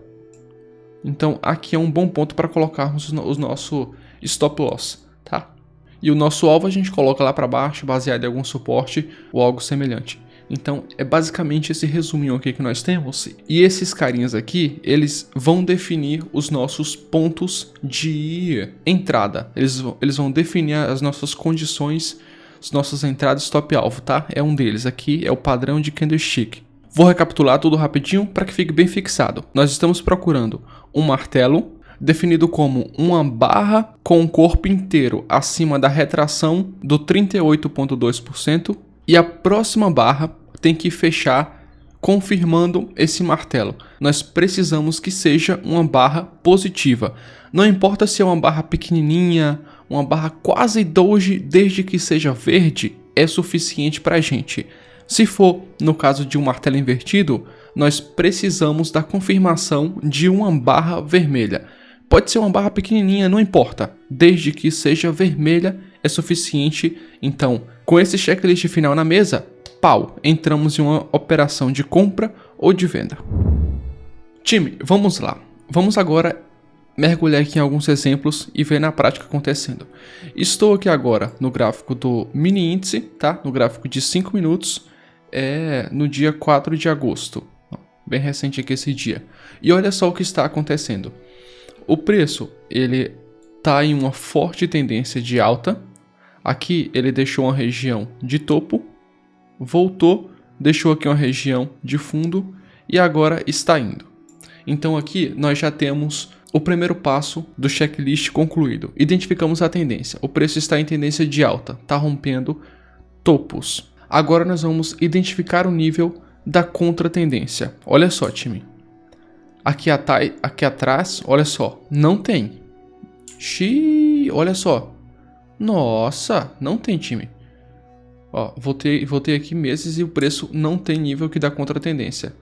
Então aqui é um bom ponto para colocarmos o nosso stop loss, tá? E o nosso alvo a gente coloca lá para baixo, baseado em algum suporte ou algo semelhante. Então é basicamente esse resuminho aqui que nós temos. E esses carinhas aqui, eles vão definir os nossos pontos de entrada. Eles vão definir as nossas condições, as nossas entradas stop alvo, tá? É um deles aqui, é o padrão de candlestick. Vou recapitular tudo rapidinho para que fique bem fixado. Nós estamos procurando um martelo definido como uma barra com o corpo inteiro acima da retração do 38,2% e a próxima barra tem que fechar confirmando esse martelo. Nós precisamos que seja uma barra positiva. Não importa se é uma barra pequenininha, uma barra quase doji, desde que seja verde, é suficiente para a gente. Se for no caso de um martelo invertido, nós precisamos da confirmação de uma barra vermelha. Pode ser uma barra pequenininha, não importa, desde que seja vermelha é suficiente. Então, com esse checklist final na mesa, pau, entramos em uma operação de compra ou de venda. Time, vamos lá. Vamos agora mergulhar aqui em alguns exemplos e ver na prática acontecendo. Estou aqui agora no gráfico do mini índice, tá? No gráfico de 5 minutos, no dia 4 de agosto. Bem recente aqui esse dia. E olha só o que está acontecendo. O preço, ele está em uma forte tendência de alta. Aqui ele deixou uma região de topo, voltou, deixou aqui uma região de fundo e agora está indo. Então aqui nós já temos o primeiro passo do checklist concluído. Identificamos a tendência. O preço está em tendência de alta, está rompendo topos. Agora nós vamos identificar o nível da contratendência. Olha só, time. Aqui atrás, olha só, não tem. Xiii, olha só. Nossa, não tem, time. Ó, voltei aqui meses e o preço não tem nível que dá contratendência.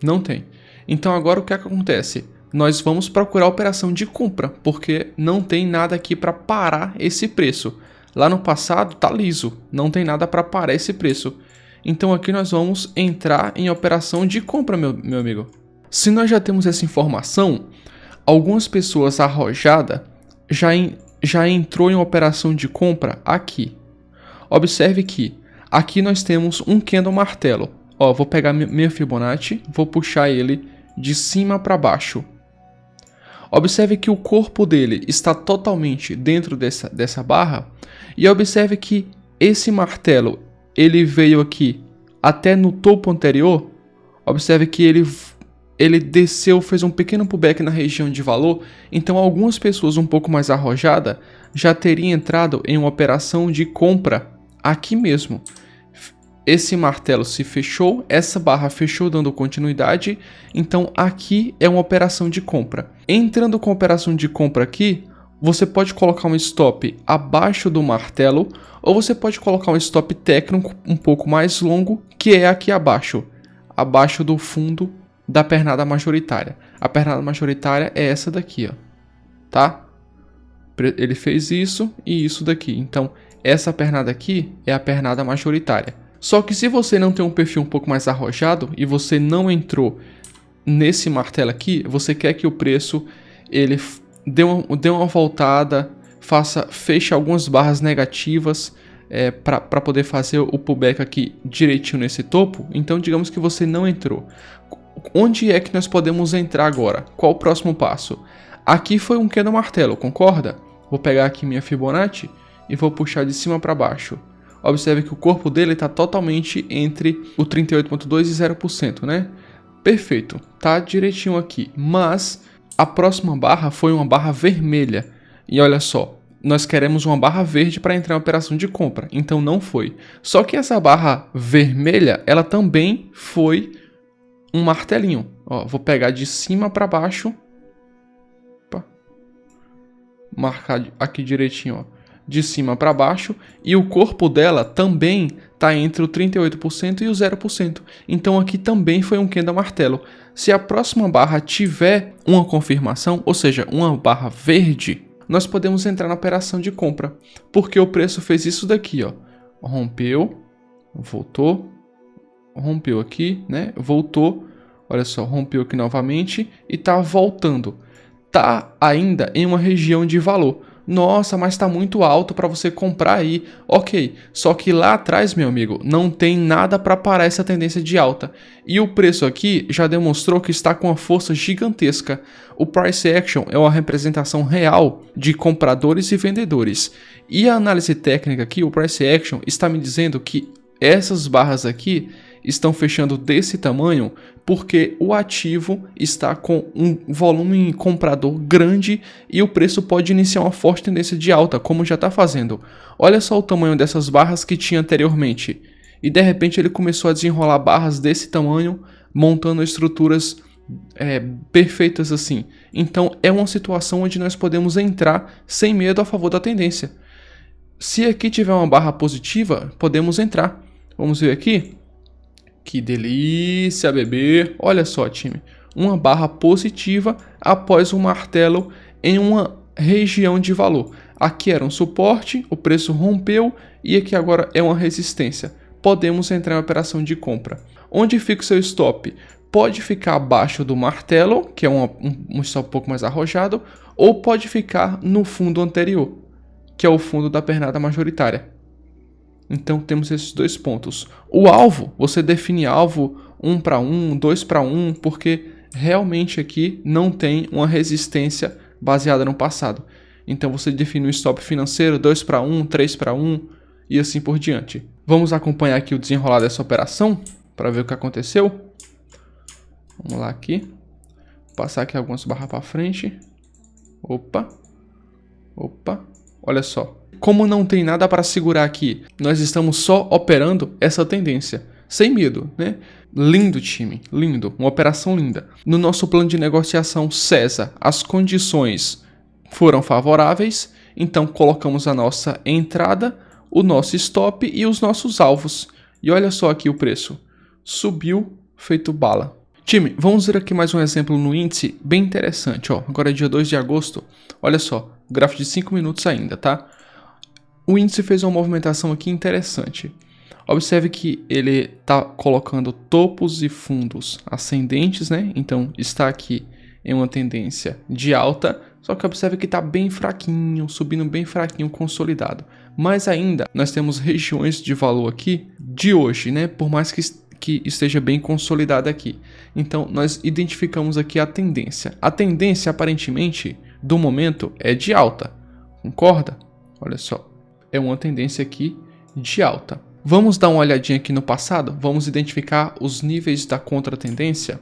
Não tem. Então agora o que acontece? Nós vamos procurar a operação de compra, porque não tem nada aqui para parar esse preço. Lá no passado tá liso, não tem nada para parar esse preço. Então aqui nós vamos entrar em operação de compra, meu amigo. Se nós já temos essa informação, algumas pessoas arrojadas já entrou em operação de compra aqui. Observe que Aqui nós temos um candle martelo. Ó, vou pegar minha Fibonacci, vou puxar ele de cima para baixo. Observe que o corpo dele está totalmente dentro dessa barra. E observe que esse martelo, ele veio aqui até no topo anterior. Observe que ele desceu, fez um pequeno pullback na região de valor. Então algumas pessoas um pouco mais arrojadas já teriam entrado em uma operação de compra aqui mesmo. Esse martelo se fechou, essa barra fechou dando continuidade, então aqui é uma operação de compra. Entrando com a operação de compra aqui, você pode colocar um stop abaixo do martelo, ou você pode colocar um stop técnico um pouco mais longo, que é aqui abaixo do fundo da pernada majoritária. A pernada majoritária é essa daqui, ó, tá? Ele fez isso e isso daqui, então essa pernada aqui é a pernada majoritária. Só que se você não tem um perfil um pouco mais arrojado e você não entrou nesse martelo aqui, você quer que o preço ele dê uma voltada, feche algumas barras negativas para poder fazer o pullback aqui direitinho nesse topo, então digamos que você não entrou. Onde é que nós podemos entrar agora? Qual o próximo passo? Aqui foi um candle martelo, concorda? Vou pegar aqui minha Fibonacci e vou puxar de cima para baixo. Observe que o corpo dele está totalmente entre o 38,2% e 0%, né? Perfeito, tá direitinho aqui. Mas a próxima barra foi uma barra vermelha. E olha só, nós queremos uma barra verde para entrar em operação de compra. Então não foi. Só que essa barra vermelha, ela também foi um martelinho. Ó, vou pegar de cima para baixo. Opa. Marcar aqui direitinho, ó. De cima para baixo, e o corpo dela também está entre o 38% e o 0%. Então aqui também foi um candle martelo. Se a próxima barra tiver uma confirmação, ou seja, uma barra verde, nós podemos entrar na operação de compra, porque o preço fez isso daqui, ó. Rompeu, voltou, rompeu aqui, né? Voltou, olha só, rompeu aqui novamente e está voltando. Tá ainda em uma região de valor. Nossa, mas está muito alto para você comprar aí. Ok, só que lá atrás, meu amigo, não tem nada para parar essa tendência de alta. E o preço aqui já demonstrou que está com uma força gigantesca. O Price Action é uma representação real de compradores e vendedores. E a análise técnica aqui, o Price Action, está me dizendo que essas barras aqui estão fechando desse tamanho porque o ativo está com um volume comprador grande e o preço pode iniciar uma forte tendência de alta, como já está fazendo. Olha só o tamanho dessas barras que tinha anteriormente. E de repente ele começou a desenrolar barras desse tamanho, montando estruturas perfeitas assim. Então é uma situação onde nós podemos entrar sem medo a favor da tendência. Se aqui tiver uma barra positiva, podemos entrar. Vamos ver aqui. Que delícia, bebê! Olha só, time. Uma barra positiva após um martelo em uma região de valor. Aqui era um suporte, o preço rompeu e aqui agora é uma resistência. Podemos entrar em operação de compra. Onde fica o seu stop? Pode ficar abaixo do martelo, que é um stop um pouco mais arrojado, ou pode ficar no fundo anterior, que é o fundo da pernada majoritária. Então temos esses dois pontos. O alvo, você define alvo 1 para 1, 2 para 1, porque realmente aqui não tem uma resistência baseada no passado. Então você define um stop financeiro 2 para 1, 3 para 1 e assim por diante. Vamos acompanhar aqui o desenrolar dessa operação para ver o que aconteceu. Vamos lá aqui. Vou passar aqui algumas barras para frente. Opa. Olha só. Como não tem nada para segurar aqui, nós estamos só operando essa tendência, sem medo, né? Lindo, time, lindo, uma operação linda. No nosso plano de negociação CESA, as condições foram favoráveis, então colocamos a nossa entrada, o nosso stop e os nossos alvos. E olha só aqui o preço, subiu feito bala. Time, vamos ver aqui mais um exemplo no índice bem interessante, ó. Agora é dia 2 de agosto, olha só, gráfico de 5 minutos ainda, tá? O índice fez uma movimentação aqui interessante. Observe que ele está colocando topos e fundos ascendentes, né? Então está aqui em uma tendência de alta, Só que observe que está bem fraquinho, subindo bem fraquinho, consolidado. Mas ainda nós temos regiões de valor aqui de hoje, né? Por mais que esteja bem consolidada aqui. Então nós identificamos aqui a tendência. A tendência aparentemente do momento é de alta, concorda? Olha só, é uma tendência aqui de alta. Vamos dar uma olhadinha aqui no passado, vamos identificar os níveis da contratendência.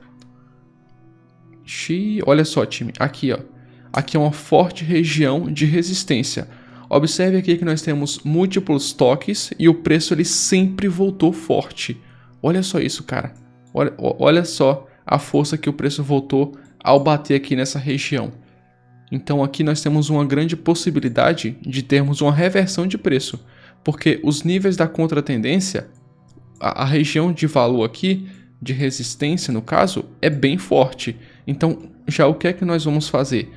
Olha só, time, aqui ó, aqui é uma forte região de resistência. Observe aqui que nós temos múltiplos toques e o preço ele sempre voltou forte. Olha só isso, cara. Olha só a força que o preço voltou ao bater aqui nessa região. Então aqui nós temos uma grande possibilidade de termos uma reversão de preço, porque os níveis da contratendência, a região de valor aqui, de resistência no caso, é bem forte. Então já o que é que nós vamos fazer?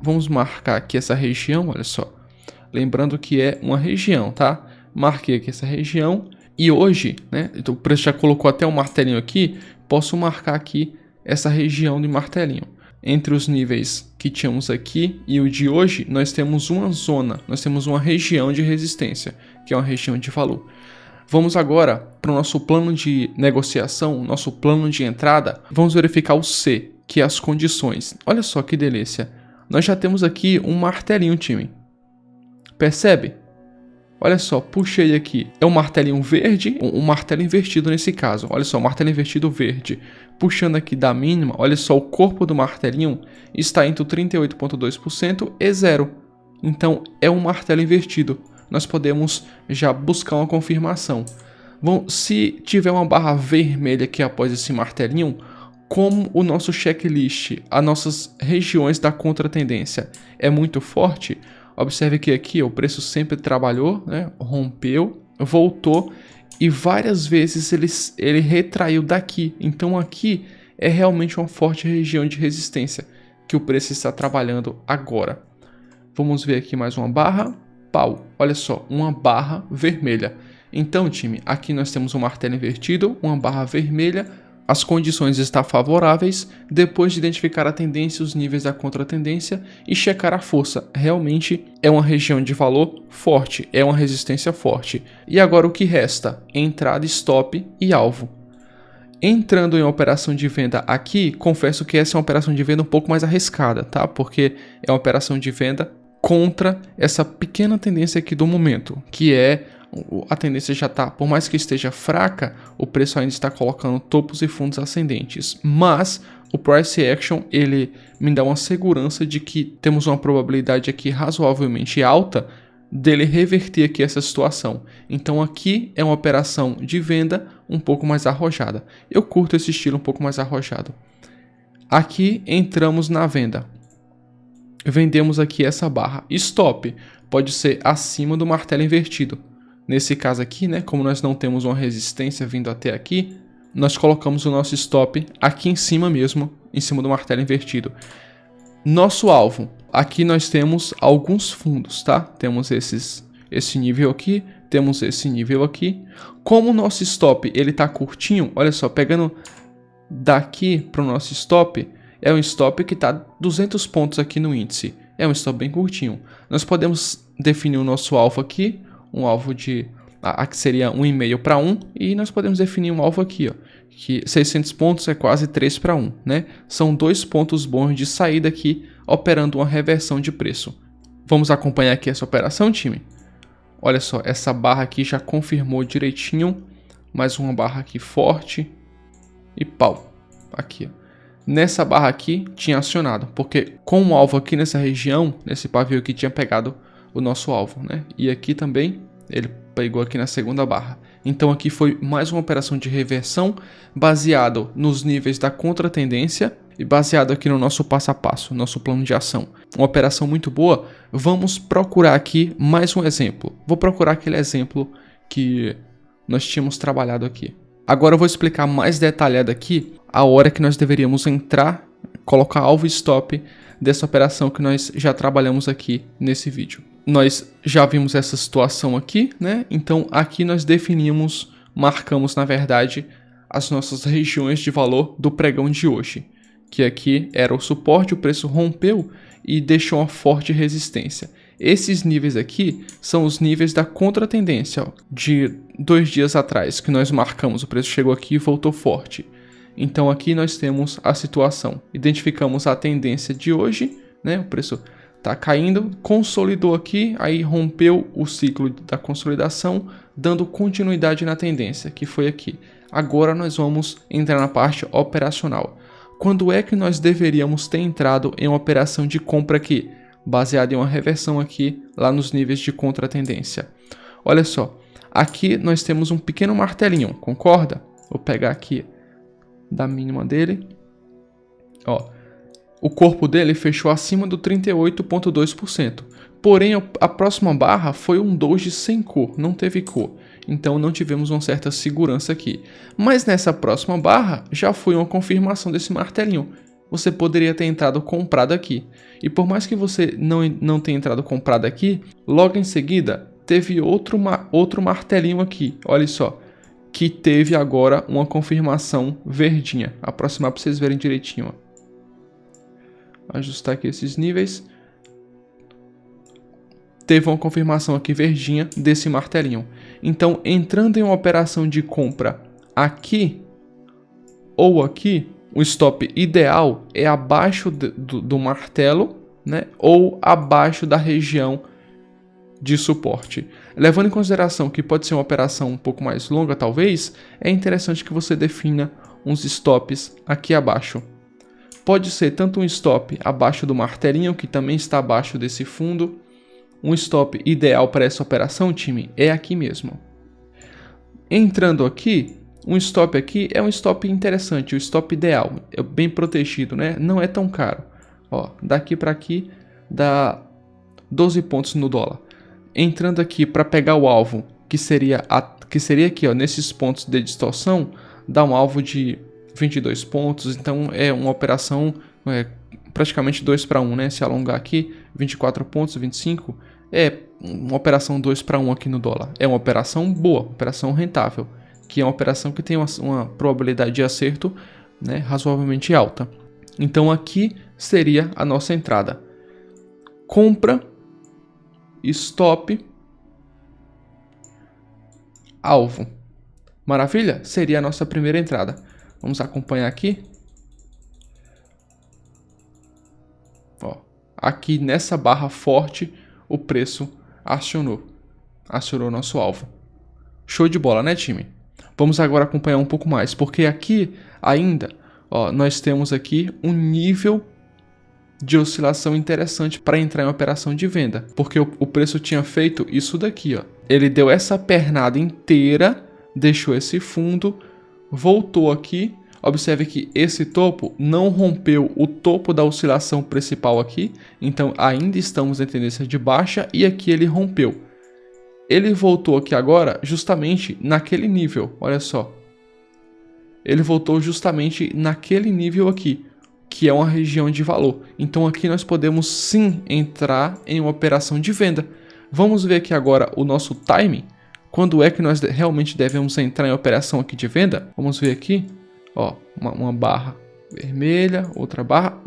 Vamos marcar aqui essa região, olha só. Lembrando que é uma região, tá? Marquei aqui essa região e hoje, né? Então, o preço já colocou até um martelinho aqui, posso marcar aqui essa região de martelinho. Entre os níveis que tínhamos aqui e o de hoje, nós temos uma zona, nós temos uma região de resistência, que é uma região de valor. Vamos agora para o nosso plano de negociação, nosso plano de entrada. Vamos verificar o C, que é as condições. Olha só que delícia. Nós já temos aqui um martelinho, time. Percebe? Olha só, puxei aqui. É um martelinho verde, um martelo invertido nesse caso. Olha só, martelo invertido verde. Puxando aqui da mínima, olha só, o corpo do martelinho está entre 38,2% e 0. Então, é um martelo invertido. Nós podemos já buscar uma confirmação. Bom, se tiver uma barra vermelha aqui após esse martelinho, como o nosso checklist, as nossas regiões da contratendência é muito forte, observe que aqui o preço sempre trabalhou, né? Rompeu, voltou e várias vezes ele retraiu daqui. Então aqui é realmente uma forte região de resistência que o preço está trabalhando agora. Vamos ver aqui mais uma barra. Pau, olha só, uma barra vermelha. Então, time, aqui nós temos um martelo invertido, uma barra vermelha. As condições estão favoráveis depois de identificar a tendência, os níveis da contratendência e checar a força. Realmente é uma região de valor forte, é uma resistência forte. E agora o que resta? Entrada, stop e alvo. Entrando em operação de venda aqui, confesso que essa é uma operação de venda um pouco mais arriscada, tá? Porque é uma operação de venda contra essa pequena tendência aqui do momento, que é a tendência já está, por mais que esteja fraca, o preço ainda está colocando topos e fundos ascendentes, mas o price action ele me dá uma segurança de que temos uma probabilidade aqui razoavelmente alta dele reverter aqui essa situação. Então aqui é uma operação de venda um pouco mais arrojada. Eu curto esse estilo um pouco mais arrojado. Aqui entramos na venda. Vendemos aqui essa barra. Stop pode ser acima do martelo invertido. Nesse caso aqui, né, como nós não temos uma resistência vindo até aqui, nós colocamos o nosso stop aqui em cima mesmo, em cima do martelo invertido. Nosso alvo, aqui nós temos alguns fundos, tá? Temos esse nível aqui, temos esse nível aqui. Como o nosso stop ele tá curtinho, olha só, pegando daqui para o nosso stop, é um stop que está 200 pontos aqui no índice. É um stop bem curtinho. Nós podemos definir o nosso alvo aqui, um alvo de aqui seria 1,5 para 1 e nós podemos definir um alvo aqui, ó, que 600 pontos é quase 3 para 1, né? São 2 pontos bons de saída aqui, operando uma reversão de preço. Vamos acompanhar aqui essa operação, time? Olha só, essa barra aqui já confirmou direitinho, mais uma barra aqui forte e pau, aqui, ó. Nessa barra aqui tinha acionado, porque com o alvo aqui nessa região, nesse pavio aqui tinha pegado o nosso alvo, né? E aqui também ele pegou aqui na segunda barra. Então aqui foi mais uma operação de reversão baseado nos níveis da contratendência e baseado aqui no nosso passo a passo, nosso plano de ação. Uma operação muito boa. Vamos procurar aqui mais um exemplo. Vou procurar aquele exemplo que nós tínhamos trabalhado aqui. Agora eu vou explicar mais detalhado aqui a hora que nós deveríamos entrar, colocar alvo e stop dessa operação que nós já trabalhamos aqui nesse vídeo. Nós já vimos essa situação aqui, né? Então aqui nós marcamos na verdade as nossas regiões de valor do pregão de hoje. que aqui era o suporte, o preço rompeu e deixou uma forte resistência. Esses níveis aqui são os níveis da contratendência, ó, de 2 dias atrás, que nós marcamos, o preço chegou aqui e voltou forte. Então aqui nós temos a situação, identificamos a tendência de hoje, né? O preço está caindo, consolidou aqui, aí rompeu o ciclo da consolidação, dando continuidade na tendência, que foi aqui. Agora nós vamos entrar na parte operacional. Quando é que nós deveríamos ter entrado em uma operação de compra aqui? Baseada em uma reversão aqui, lá nos níveis de contratendência. Olha só, aqui nós temos um pequeno martelinho, concorda? Vou pegar aqui da mínima dele. Ó, o corpo dele fechou acima do 38,2%. Porém, a próxima barra foi um doji sem cor, não teve cor. Então não tivemos uma certa segurança aqui. Mas nessa próxima barra já foi uma confirmação desse martelinho. Você poderia ter entrado comprado aqui. E por mais que você não tenha entrado comprado aqui, logo em seguida teve outro martelinho aqui. Olha só, que teve agora uma confirmação verdinha. Aproximar para vocês verem direitinho. Ó. Ajustar aqui esses níveis. Teve uma confirmação aqui verdinha desse martelinho. Então, entrando em uma operação de compra aqui ou aqui, o stop ideal é abaixo do martelo, né? Ou abaixo da região de suporte. Levando em consideração que pode ser uma operação um pouco mais longa, talvez, é interessante que você defina uns stops aqui abaixo. Pode ser tanto um stop abaixo do martelinho, que também está abaixo desse fundo. Um stop ideal para essa operação, time, é aqui mesmo. Entrando aqui, um stop aqui é um stop interessante, o stop ideal, é bem protegido, né? Não é tão caro. Ó, daqui para aqui dá 12 pontos no dólar. Entrando aqui para pegar o alvo, que seria aqui, ó, nesses pontos de distorção, dá um alvo de 22 pontos, então é uma operação praticamente 2 para 1, né? Se alongar aqui, 24 pontos, 25, é uma operação 2 para 1 aqui no dólar. É uma operação boa, operação rentável, que é uma operação que tem uma probabilidade de acerto, né, razoavelmente alta. Então aqui seria a nossa entrada. Compra, stop, alvo. Maravilha? Seria a nossa primeira entrada. Vamos acompanhar aqui. Ó, aqui nessa barra forte, o preço acionou nosso alvo. Show de bola, né, time? Vamos agora acompanhar um pouco mais, porque aqui ainda, ó, nós temos aqui um nível de oscilação interessante para entrar em operação de venda, porque o preço tinha feito isso daqui, ó. Ele deu essa pernada inteira, deixou esse fundo, voltou aqui. Observe que esse topo não rompeu o topo da oscilação principal aqui, então ainda estamos em tendência de baixa e aqui ele rompeu. Ele voltou aqui agora justamente naquele nível, olha só. Ele voltou justamente naquele nível aqui, que é uma região de valor. Então aqui nós podemos sim entrar em uma operação de venda. Vamos ver aqui agora o nosso timing. Quando é que nós realmente devemos entrar em operação aqui de venda? Vamos ver aqui. Ó, uma barra vermelha, outra barra.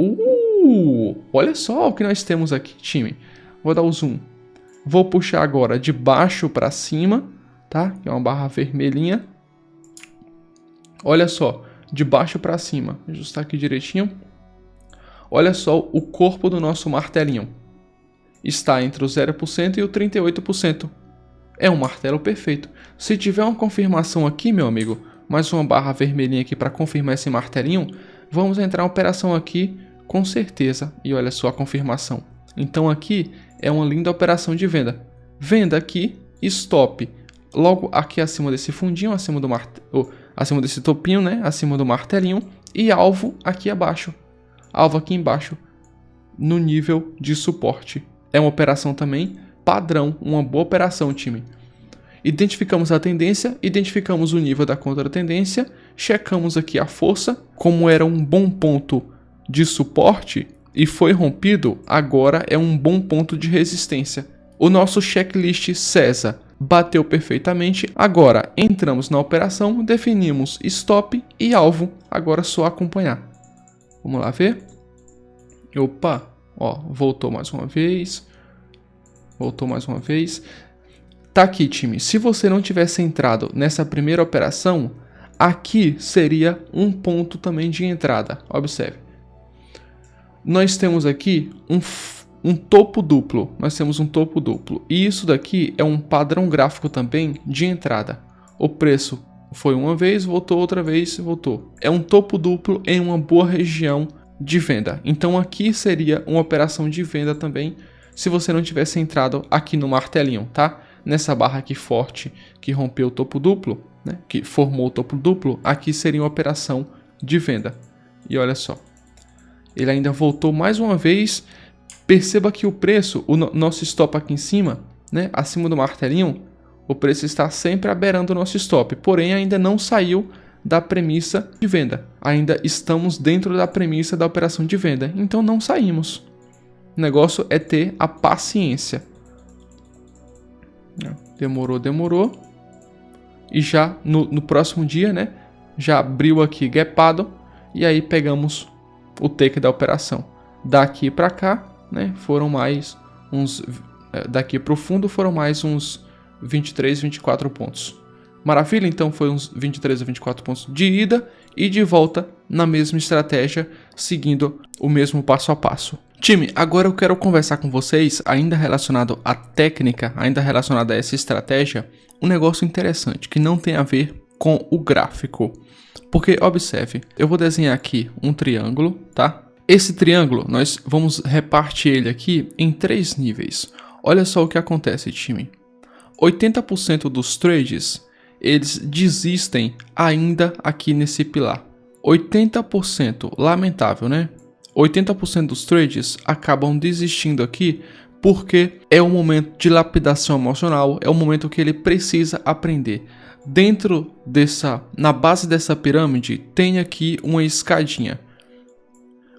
Olha só o que nós temos aqui, time. Vou dar o zoom. Vou puxar agora de baixo para cima, tá? Que é uma barra vermelhinha. Olha só, de baixo para cima. Vou ajustar aqui direitinho. Olha só o corpo do nosso martelinho. Está entre o 0% e o 38%. É um martelo perfeito. Se tiver uma confirmação aqui, meu amigo, mais uma barra vermelhinha aqui para confirmar esse martelinho, vamos entrar em operação aqui com certeza. E olha só a confirmação. Então aqui é uma linda operação de venda. Venda aqui, stop logo aqui acima desse fundinho, acima desse topinho, né? Acima do martelinho, e alvo aqui abaixo. Alvo aqui embaixo no nível de suporte. É uma operação também padrão, uma boa operação, time. Identificamos a tendência, identificamos o nível da contra-tendência, checamos aqui a força, como era um bom ponto de suporte e foi rompido, agora é um bom ponto de resistência. O nosso checklist CESA bateu perfeitamente, agora entramos na operação, definimos stop e alvo, agora é só acompanhar. Vamos lá ver. Opa, ó, voltou mais uma vez. Voltou mais uma vez. Tá aqui, time. Se você não tivesse entrado nessa primeira operação, aqui seria um ponto também de entrada. Observe. Nós temos aqui um topo duplo. Nós temos um topo duplo. E isso daqui é um padrão gráfico também de entrada. O preço foi uma vez, voltou outra vez, voltou. É um topo duplo em uma boa região de venda. Então aqui seria uma operação de venda também, se você não tivesse entrado aqui no martelinho, tá? Nessa barra aqui forte que rompeu o topo duplo, né? Que formou o topo duplo, aqui seria uma operação de venda. E olha só, ele ainda voltou mais uma vez. Perceba que o preço, o nosso stop aqui em cima, né? Acima do martelinho, o preço está sempre aberrando o nosso stop, porém ainda não saiu da premissa de venda. Ainda estamos dentro da premissa da operação de venda, então não saímos. O negócio é ter a paciência. Demorou. E já no próximo dia, né? Já abriu aqui gapado. E aí pegamos o take da operação. Daqui para cá, né? Foram mais uns... Daqui para o fundo foram mais uns 23, 24 pontos. Maravilha, então foi uns 23 a 24 pontos de ida e de volta na mesma estratégia, seguindo o mesmo passo a passo. Time, agora eu quero conversar com vocês, ainda relacionado à técnica, ainda relacionado a essa estratégia, um negócio interessante que não tem a ver com o gráfico. Porque, observe, eu vou desenhar aqui um triângulo, tá? Esse triângulo, nós vamos repartir ele aqui em 3 níveis. Olha só o que acontece, time. 80% dos trades, eles desistem ainda aqui nesse pilar. 80%, lamentável, né? 80% dos trades acabam desistindo aqui porque é um momento de lapidação emocional, é um momento que ele precisa aprender. Na base dessa pirâmide, tem aqui uma escadinha.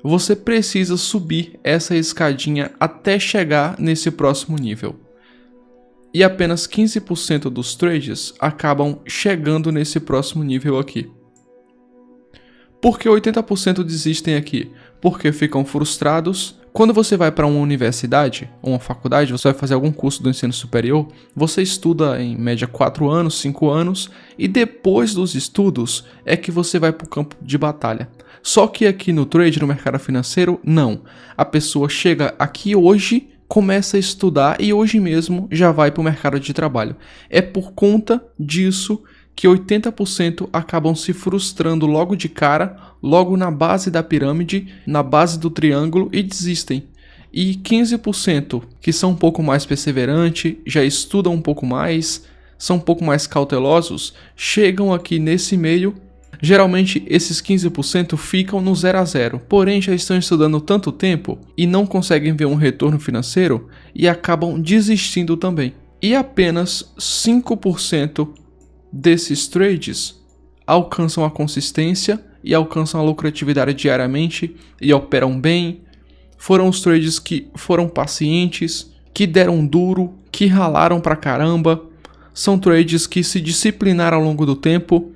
Você precisa subir essa escadinha até chegar nesse próximo nível. E apenas 15% dos trades acabam chegando nesse próximo nível aqui. Por que 80% desistem aqui? Porque ficam frustrados. Quando você vai para uma universidade ou uma faculdade, você vai fazer algum curso do ensino superior, você estuda em média 4 anos, 5 anos, e depois dos estudos é que você vai para o campo de batalha. Só que aqui no trade, no mercado financeiro, não. A pessoa chega aqui hoje, começa a estudar e hoje mesmo já vai para o mercado de trabalho. É por conta disso que 80% acabam se frustrando logo de cara, logo na base da pirâmide, na base do triângulo e desistem. E 15% que são um pouco mais perseverantes, já estudam um pouco mais, são um pouco mais cautelosos, chegam aqui nesse meio. Geralmente esses 15% ficam no 0 a 0, porém já estão estudando tanto tempo e não conseguem ver um retorno financeiro e acabam desistindo também. E apenas 5% desses trades alcançam a consistência e alcançam a lucratividade diariamente e operam bem. Foram os trades que foram pacientes, que deram duro, que ralaram pra caramba. São trades que se disciplinaram ao longo do tempo,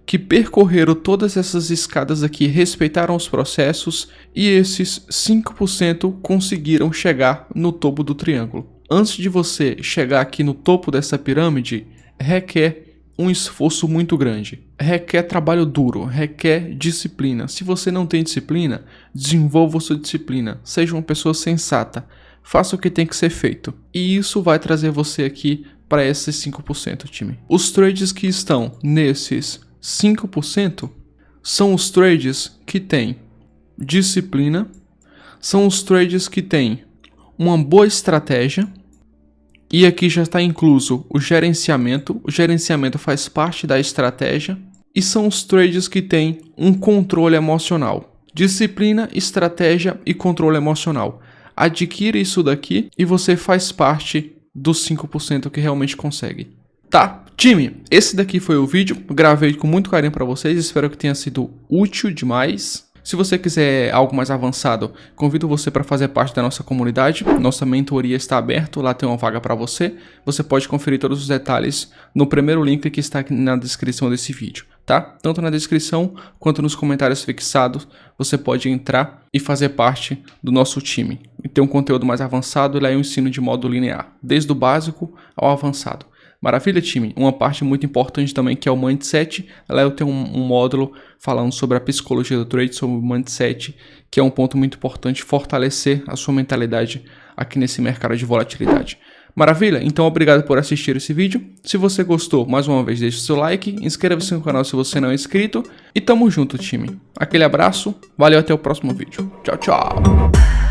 que percorreram todas essas escadas aqui, respeitaram os processos e esses 5% conseguiram chegar no topo do triângulo. Antes de você chegar aqui no topo dessa pirâmide, requer um esforço muito grande, requer trabalho duro, requer disciplina. Se você não tem disciplina, desenvolva sua disciplina, seja uma pessoa sensata, faça o que tem que ser feito. E isso vai trazer você aqui para esses 5%, time. Os trades que estão nesses 5% são os trades que têm disciplina, são os trades que têm uma boa estratégia. E aqui já está incluso o gerenciamento faz parte da estratégia, e são os trades que têm um controle emocional. Disciplina, estratégia e controle emocional. Adquira isso daqui e você faz parte dos 5% que realmente consegue. Tá, time, esse daqui foi o vídeo, gravei com muito carinho para vocês, espero que tenha sido útil demais. Se você quiser algo mais avançado, convido você para fazer parte da nossa comunidade. Nossa mentoria está aberta, lá tem uma vaga para você. Você pode conferir todos os detalhes no primeiro link que está aqui na descrição desse vídeo. tá? Tanto na descrição quanto nos comentários fixados, você pode entrar e fazer parte do nosso time. E ter um conteúdo mais avançado, lá eu ensino de modo linear, desde o básico ao avançado. Maravilha, time? Uma parte muito importante também que é o Mindset. Lá eu tenho um módulo falando sobre a psicologia do trade, sobre o Mindset, que é um ponto muito importante, fortalecer a sua mentalidade aqui nesse mercado de volatilidade. Maravilha? Então obrigado por assistir esse vídeo. Se você gostou, mais uma vez deixe seu like, inscreva-se no canal se você não é inscrito e tamo junto, time. Aquele abraço, valeu, até o próximo vídeo. Tchau, tchau!